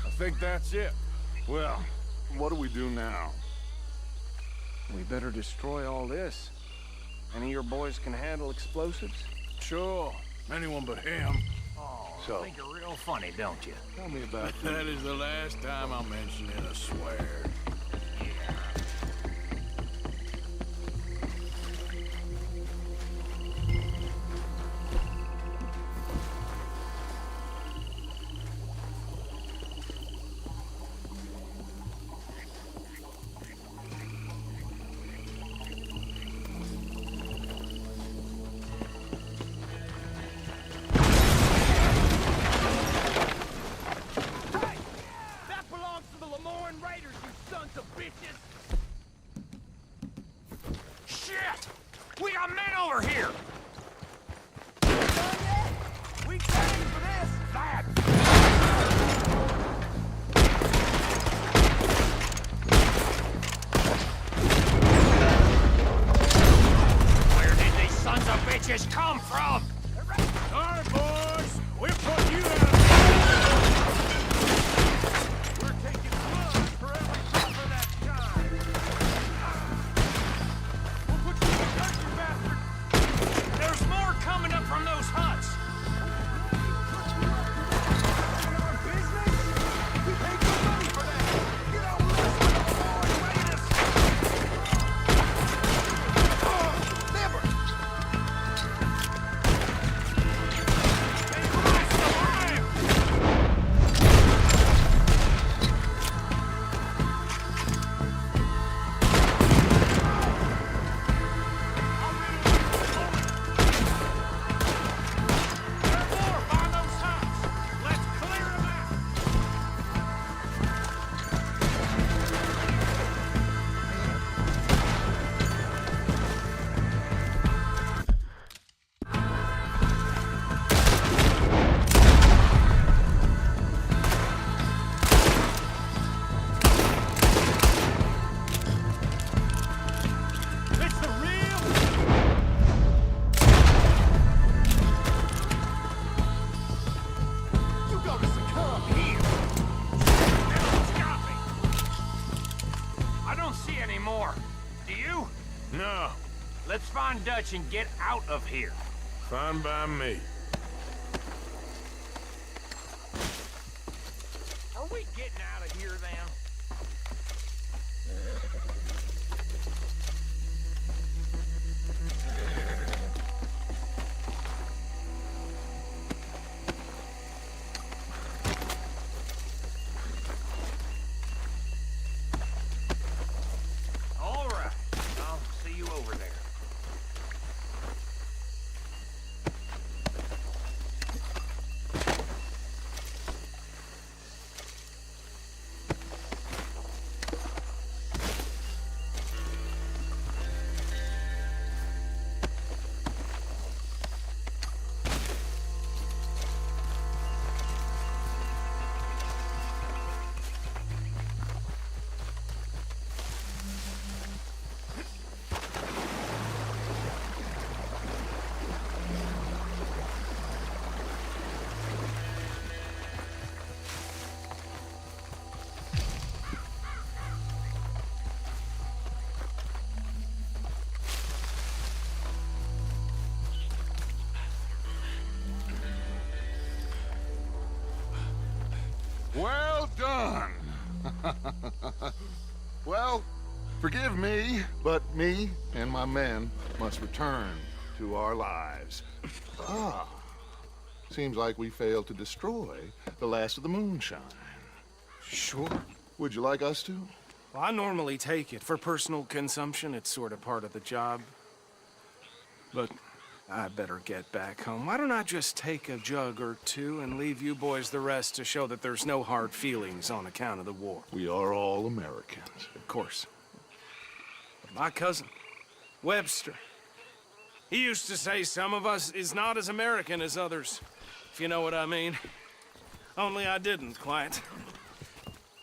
I think that's it. Well, what do we do now? We better destroy all this. Any of your boys can handle explosives? Sure. Anyone but him. Oh, So- think you're real funny, don't you? Tell me about That is the last time I'll mention it, I swear. Shit! We got men over here! We came for this! That! Where did these sons of bitches come from? All right, boys. We're putting you out of We're taking blood for every anymore. Do you? No. Let's find Dutch and get out of here. Fine by me. Are we getting out of here then? All right. I'll see you over there. Well done. Well, forgive me, but me and my men must return to our lives. Ah, seems like we failed to destroy the last of the moonshine. Sure. Would you like us to? Well, I normally take it. For personal consumption, it's sort of part of the job. But I better get back home. Why don't I just take a jug or two and leave you boys the rest to show that there's no hard feelings on account of the war? We are all Americans. Of course. But my cousin, Webster, he used to say some of us is not as American as others, if you know what I mean. Only I didn't quite.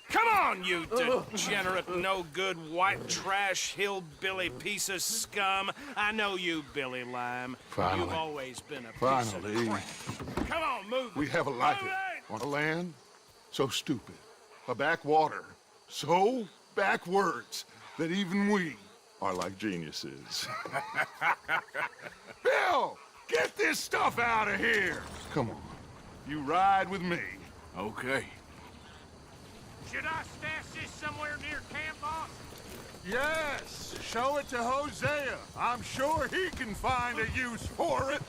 Come on, you degenerate, no-good, white trash, hillbilly piece of scum. I know you, Billy Lime. Finally. You've always been a piece Finally. of crap. Come on, move. We have a life on a land so stupid, a backwater so backwards that even we are like geniuses. Bill, get this stuff out of here. Come on, you ride with me. Okay. Should I stash this somewhere near camp, boss? Yes, show it to Hosea. I'm sure he can find a use for it.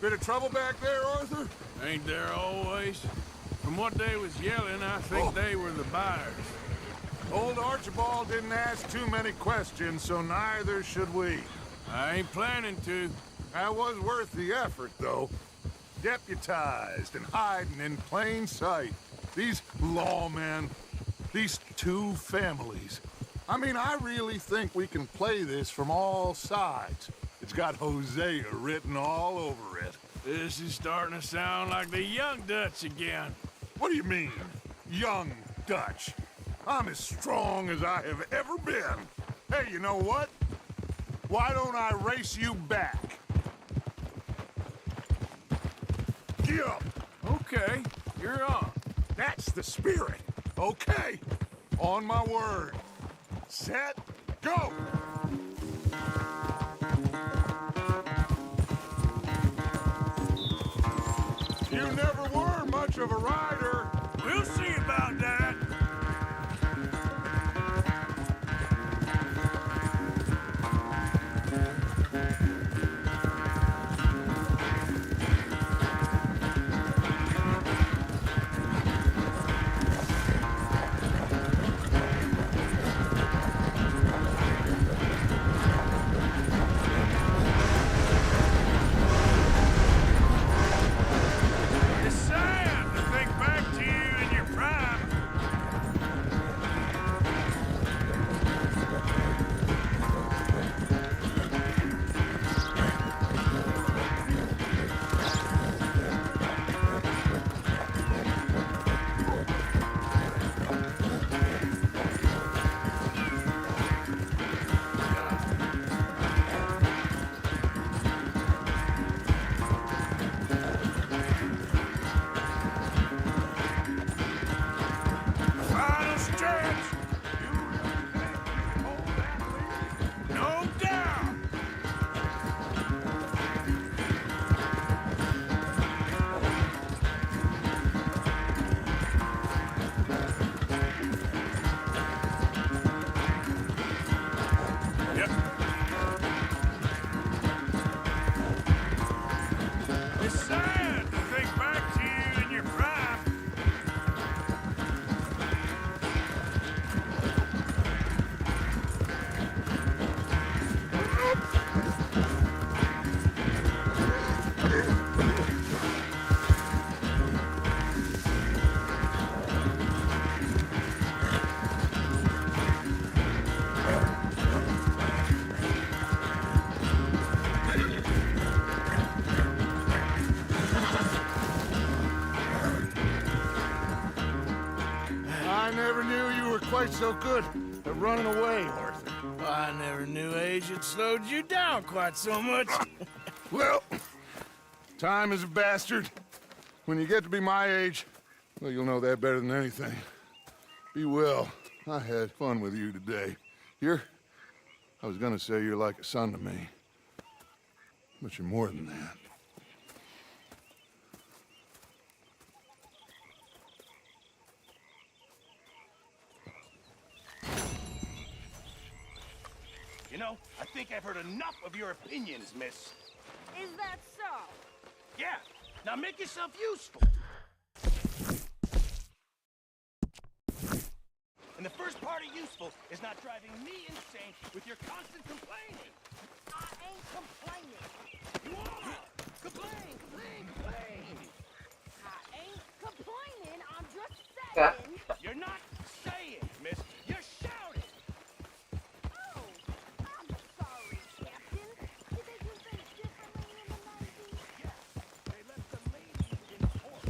Bit of trouble back there, Arthur? Ain't there always? From what they was yelling, I think they were the buyers. Old Archibald didn't ask too many questions, so neither should we. I ain't planning to. That was worth the effort, though. Deputized and hiding in plain sight. These lawmen, these two families. I mean, I really think we can play this from all sides. It's got Hosea written all over it. This is starting to sound like the young Dutch again. What do you mean, young Dutch? I'm as strong as I have ever been. Hey, you know what? Why don't I race you back? Get up. Okay, you're on. That's the spirit. Okay, on my word. Set, go! You never were much of a rider. We'll see about that. It's sad to think back to you in your prime. so good at running away, Arthur? I never knew age had slowed you down quite so much. Well, time is a bastard. When you get to be my age, well, you'll know that better than anything. Be well. I had fun with you today. I was gonna say you're like a son to me. But you're more than that. You know, I think I've heard enough of your opinions, miss. Is that so? Yeah, now make yourself useful. And the first part of useful is not driving me insane with your constant complaining. I ain't complaining. You are! Complain, complain, complain! I ain't complaining, I'm just Yeah. saying. You're not saying, miss. You're shouting! Oh, I'm sorry, Captain. Did they do things differently in the 90s? Yeah, they left the ladies in court.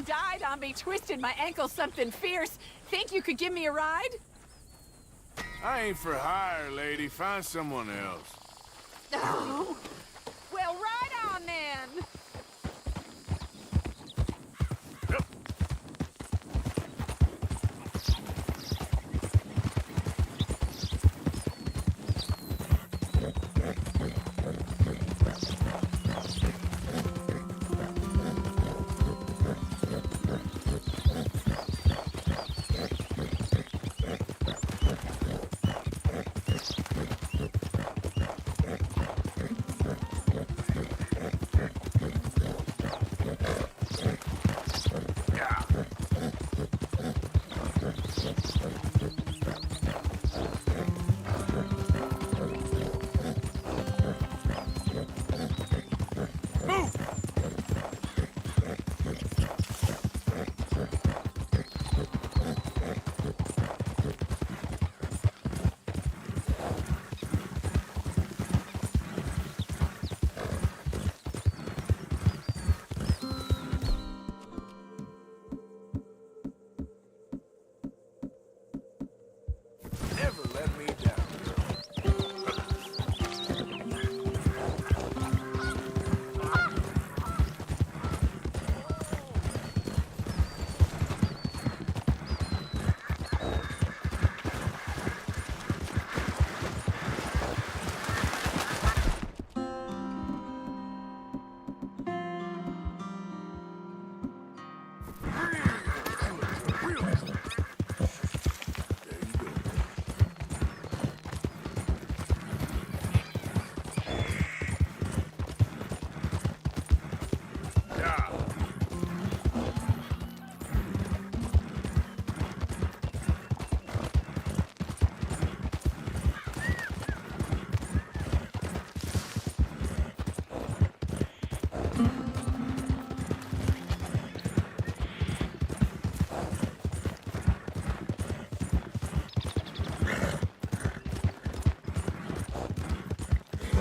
Died on me, twisted my ankle something fierce. Think you could give me a ride? I ain't for hire, lady. Find someone else. Oh. Well, ride on then.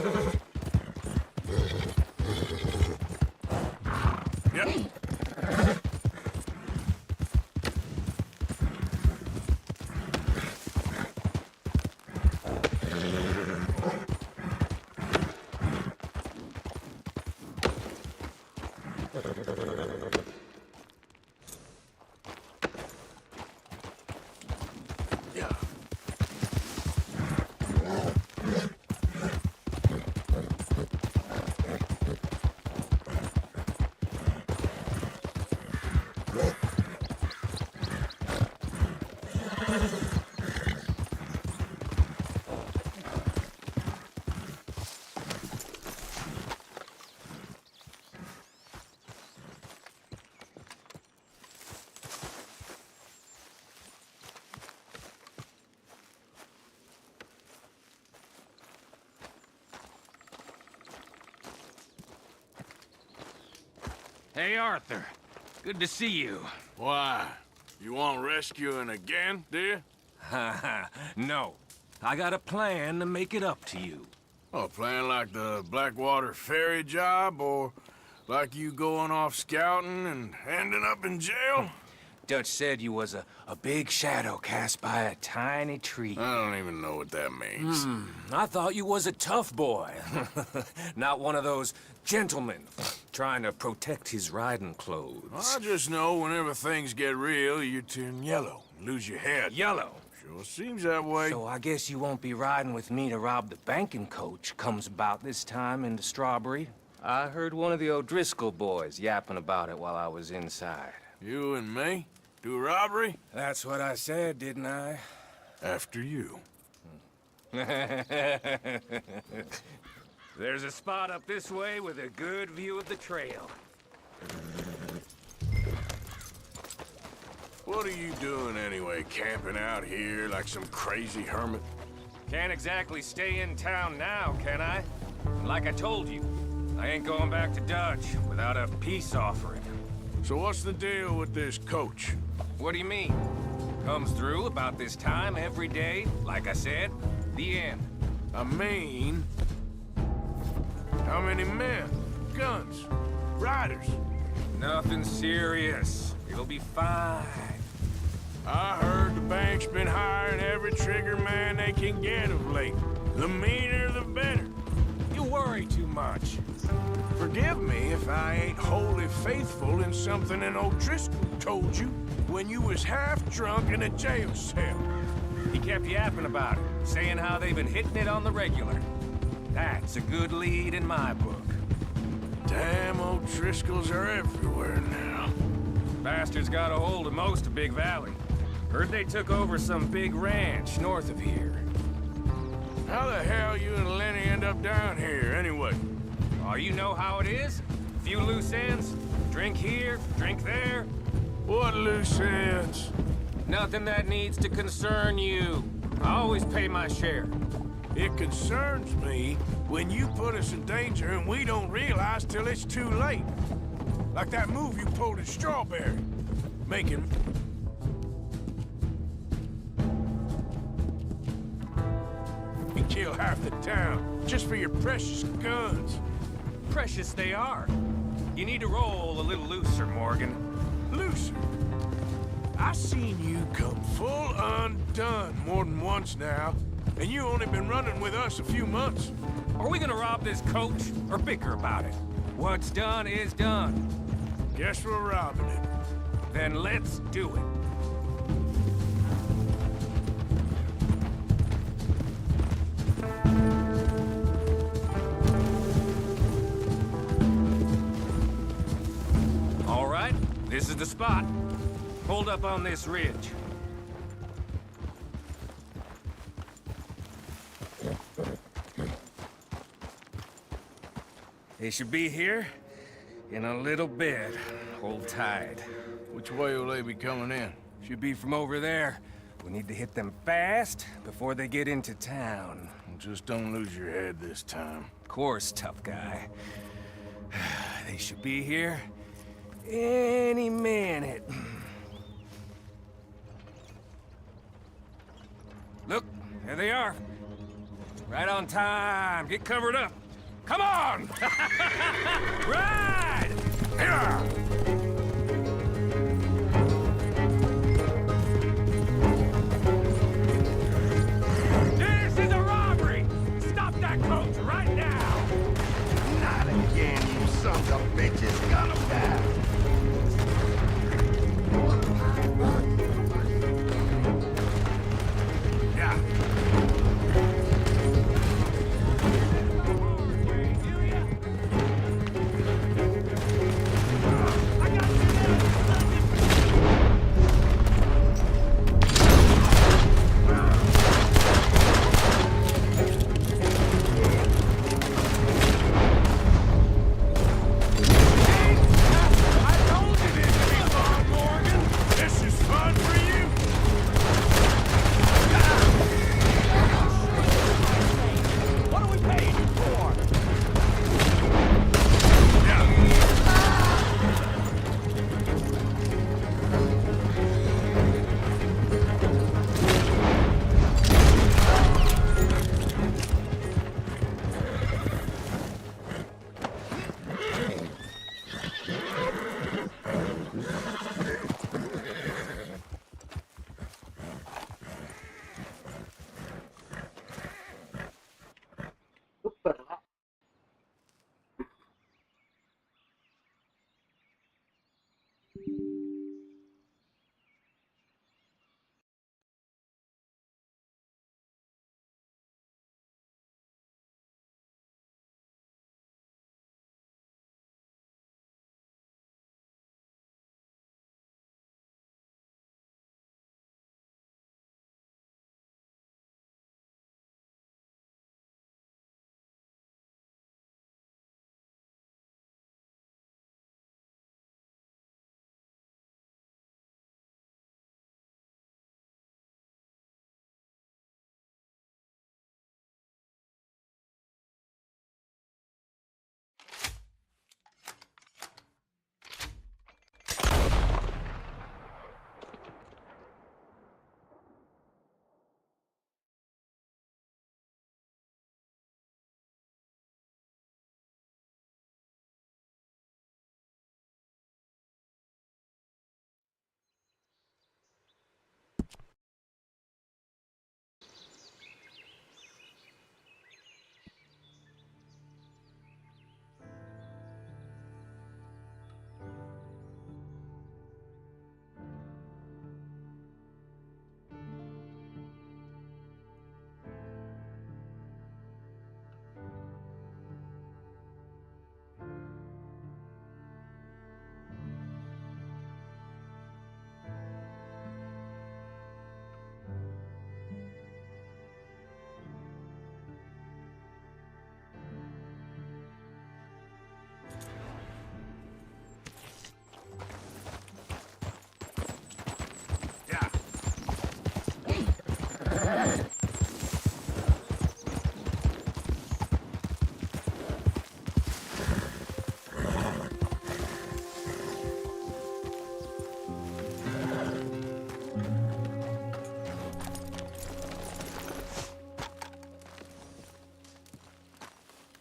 Yep. Hey, Arthur. Good to see you. Why? You want rescuing again, do you? No. I got a plan to make it up to you. Oh, plan like the Blackwater ferry job, or like you going off scouting and ending up in jail? Dutch said you was a big shadow cast by a tiny tree. I don't even know what that means. I thought you was a tough boy. Not one of those gentlemen trying to protect his riding clothes. I just know whenever things get real, you turn yellow, lose your head. Yellow? Sure seems that way. So I guess you won't be riding with me to rob the banking coach comes about this time in the Strawberry. I heard one of the O'Driscoll boys yapping about it while I was inside. You and me? Do a robbery? That's what I said, didn't I? After you. There's a spot up this way with a good view of the trail. What are you doing anyway, camping out here like some crazy hermit? Can't exactly stay in town now, can I? Like I told you, I ain't going back to Dutch without a peace offering. So what's the deal with this coach? What do you mean? Comes through about this time every day, like I said. The end. I mean... how many men? Guns? Riders? Nothing serious. It'll be fine. I heard the bank's been hiring every trigger man they can get of late. The meaner, the better. You worry too much. Forgive me if I ain't wholly faithful in something an O'Driscoll told you when you was half drunk in a jail cell. He kept yapping about it, saying how they've been hitting it on the regular. That's a good lead in my book. Damn O'Driscolls are everywhere now. Bastards got a hold of most of Big Valley. Heard they took over some big ranch north of here. How the hell you and Lenny end up down here, anyway? Oh, you know how it is? Few loose ends. Drink here, drink there. What loose ends? Nothing that needs to concern you. I always pay my share. It concerns me when you put us in danger and we don't realize till it's too late. Like that move you pulled in Strawberry. Making... you kill half the town just for your precious guns. Precious they are. You need to roll a little looser, Morgan. Looser? I seen you come full undone more than once now, and you only been running with us a few months. Are we gonna rob this coach or bicker about it? What's done is done. Guess we're robbing it. Then let's do it. All right, this is the spot. Hold up on this ridge. They should be here in a little bit. Hold tight. Which way will they be coming in? Should be from over there. We need to hit them fast before they get into town. Just don't lose your head this time. Of course, tough guy. They should be here any minute. Look, there they are. Right on time. Get covered up. Come on! Ride! Here! This is a robbery! Stop that coach right now! Not again, you sons of bitches! Gun 'em down! Yeah.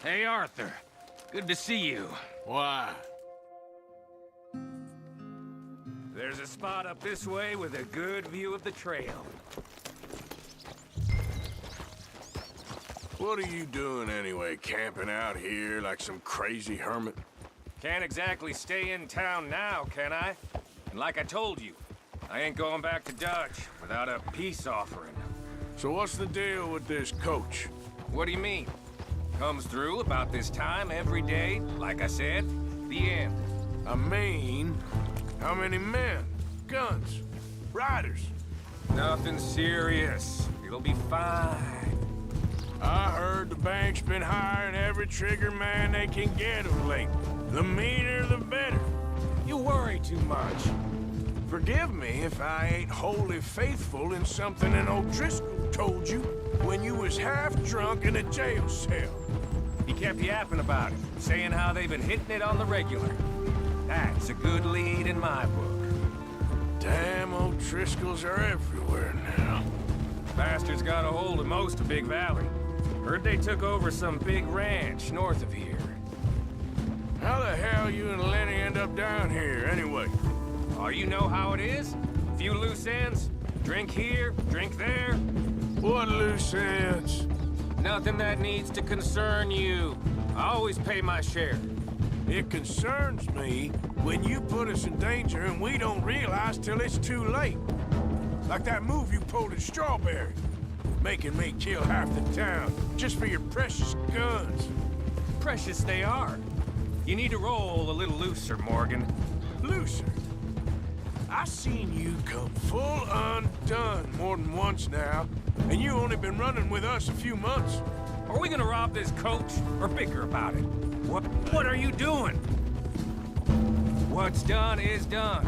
Hey, Arthur. Good to see you. Why? There's a spot up this way with a good view of the trail. What are you doing anyway, camping out here like some crazy hermit? Can't exactly stay in town now, can I? And like I told you, I ain't going back to Dutch without a peace offering. So what's the deal with this coach? What do you mean? Comes through about this time every day, like I said, the end. I mean, how many men? Guns? Riders? Nothing serious. It'll be fine. I heard the bank's been hiring every trigger man they can get of late. The meaner, the better. You worry too much. Forgive me if I ain't wholly faithful in something an O'Driscoll told you when you was half drunk in a jail cell. He kept yapping about it, saying how they've been hitting it on the regular. That's a good lead in my book. Damn O'Driscolls are everywhere now. Bastards got a hold of most of Big Valley. Heard they took over some big ranch north of here. How the hell you and Lenny end up down here, anyway? Oh, you know how it is? Few loose ends. Drink here, drink there. What loose ends? Nothing that needs to concern you. I always pay my share. It concerns me when you put us in danger and we don't realize till it's too late. Like that move you pulled at Strawberry. Making me kill half the town just for your precious guns. Precious they are. You need to roll a little looser, Morgan. Looser? I seen you come full undone more than once now, and you only been running with us a few months. Are we gonna rob this coach or bicker about it? What are you doing? What's done is done.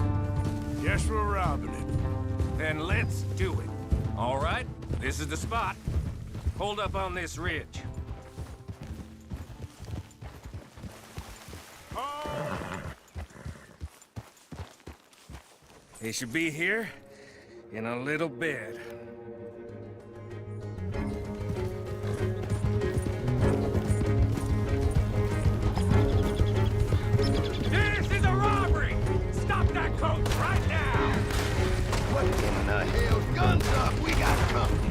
Guess we're robbing it. Then let's do it. All right, this is the spot. Hold up on this ridge. They should be here in a little bit. This is a robbery! Stop that coach right now! What in the hell? Guns up! We got company!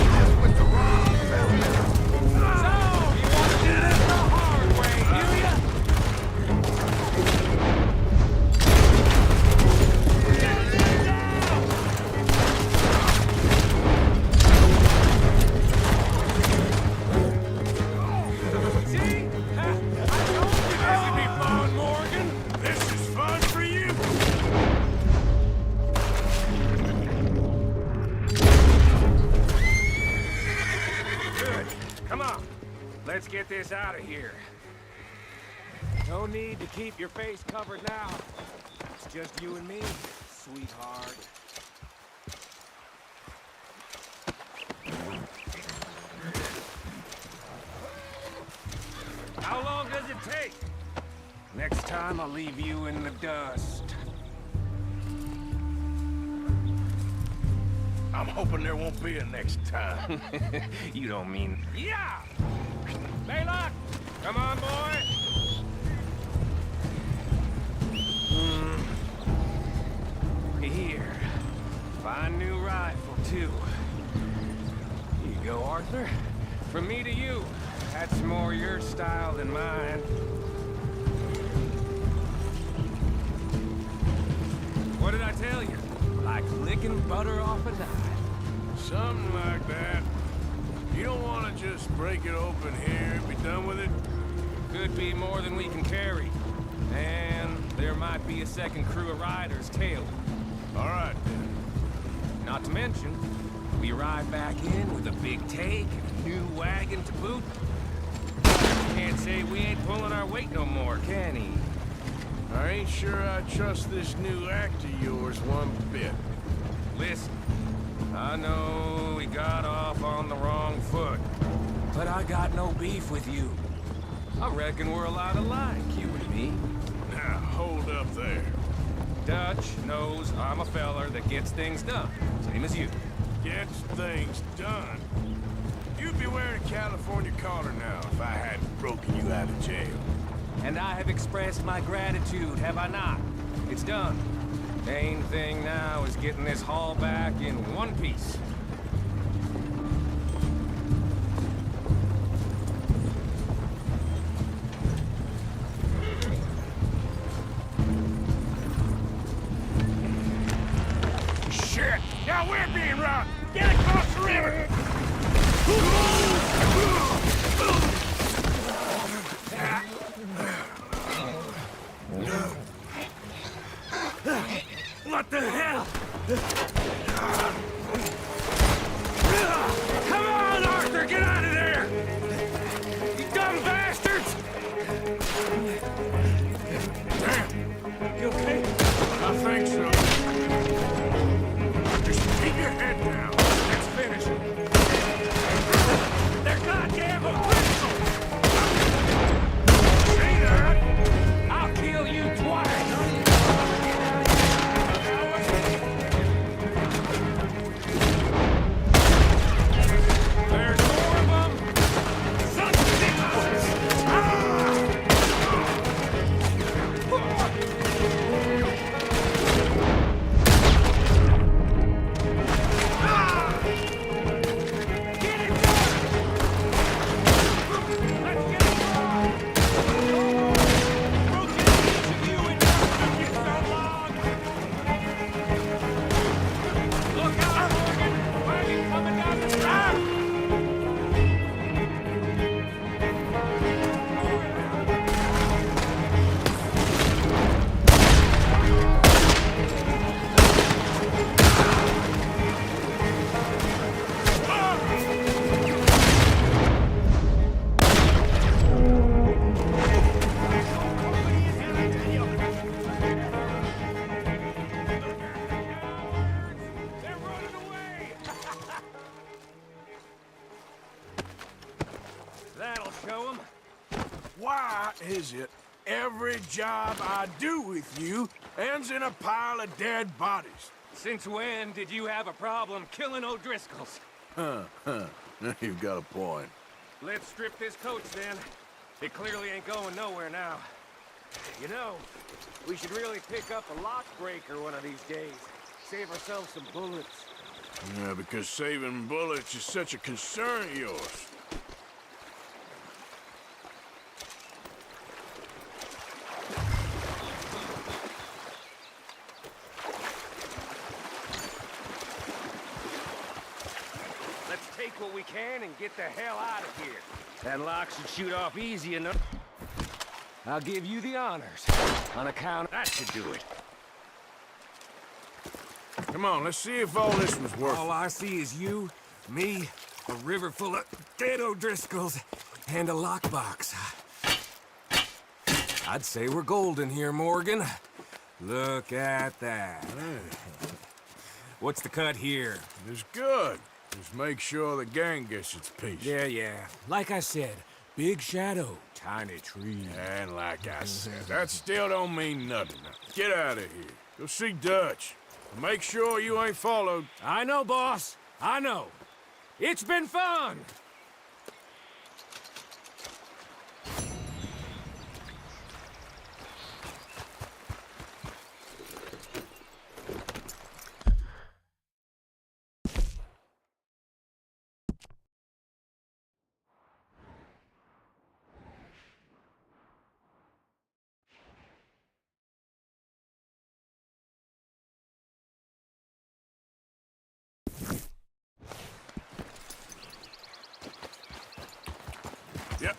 That's with the wrong fella! So, you want to do this the hard way, do ya? Let's get this out of here. No need to keep your face covered now. It's just you and me, sweetheart. How long does it take? Next time I'll leave you in the dust. I'm hoping there won't be a next time. You don't mean... Yeah! Baylock! Come on, boy! Here. Fine new rifle, too. Here you go, Arthur. From me to you. That's more your style than mine. What did I tell you? Like licking butter off a knife. Something like that. You don't want to just break it open here, be done with it? Could be more than we can carry. And there might be a second crew of riders tailing. All right, then. Not to mention, we ride back in with a big take and a new wagon to boot. Can't say we ain't pulling our weight no more, can he? I ain't sure I trust this new act of yours one bit. Listen, I know we got off on the wrong foot, but I got no beef with you. I reckon we're a lot alike, you and me. Now, hold up there. Dutch knows I'm a feller that gets things done, same as you. Gets things done? You'd be wearing a California collar now if I hadn't broken you out of jail. And I have expressed my gratitude, have I not? It's done. Main thing now is getting this haul back in one piece. Shit! Now we're being robbed! Get across the river! What the hell? Come on, Arthur, get out of there! You dumb bastards! Damn! You okay? I think so. Just keep your head down. show him? Why is it every job I do with you ends in a pile of dead bodies? Since when did you have a problem killing O'Driscolls? You've got a point. Let's strip this coach then. It clearly ain't going nowhere now. You know, we should really pick up a lock breaker one of these days. Save ourselves some bullets. Yeah, because saving bullets is such a concern of yours. Let's take what we can and get the hell out of here. That lock should shoot off easy enough. I'll give you the honors. On account, that should do it. Come on, let's see if all this was worth it. All I see is you, me, a river full of dead O'Driscolls, and a lockbox. I'd say we're golden here, Morgan. Look at that. What's the cut here? It's good. Just make sure the gang gets its piece. Yeah. Like I said, big shadow, tiny tree. And like I said, that still don't mean nothing. Now, get out of here. Go see Dutch. Make sure you ain't followed. I know, boss. I know. It's been fun. Yep.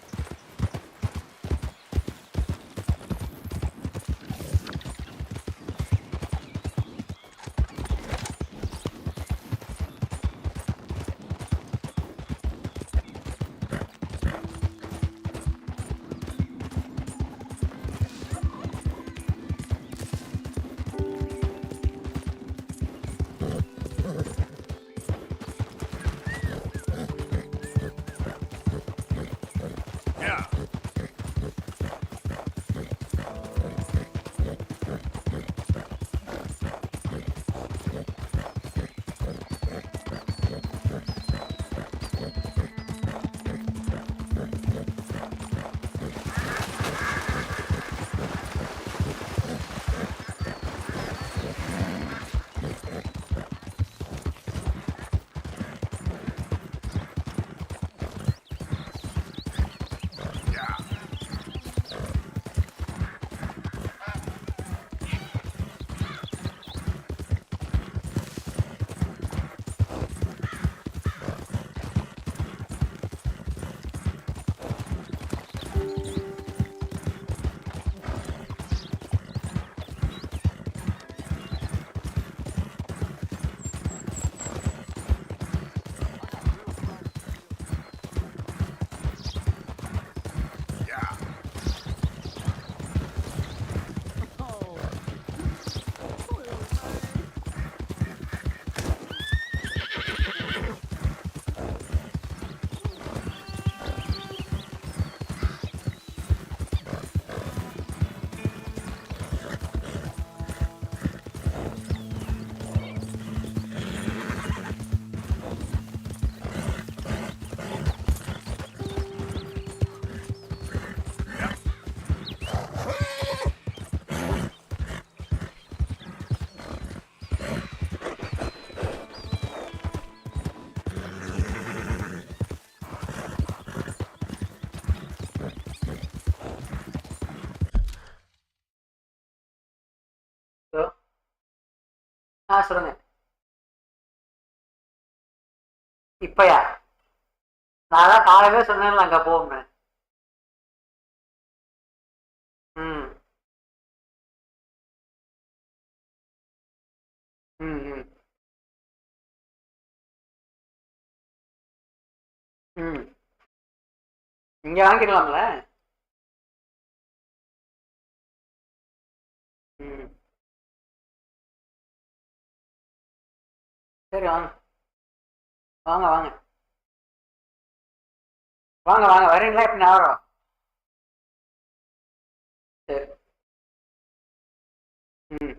சொல்லுங்க. இப்பயா நான் தான் காலையிலே சொன்னேன்ல அங்க போகணும்னு. ம் ம் ம் ம் இங்க வாங்கிக்கலாம்ல. ம் சரி வாங்க வாங்க வாங்க. வாங்க வாங்க வரீங்களா இப்ப நான் வரோம். சரி. ம்.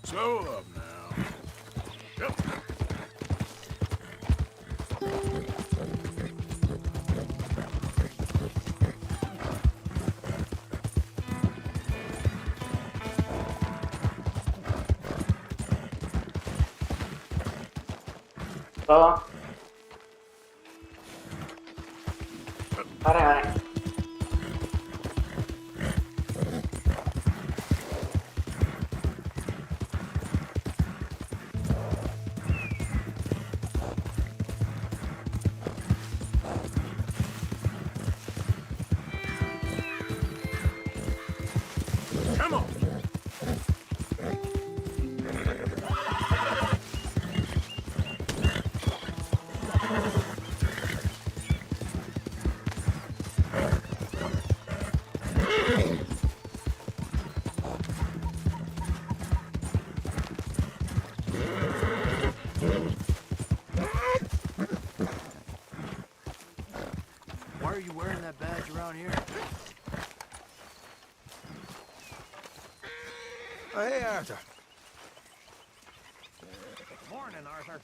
Slow up now. Yep. போவோம். வரேன் வரேன். Come on. Why are you wearing that badge around here? Oh, hey, Arthur. Morning, Arthur.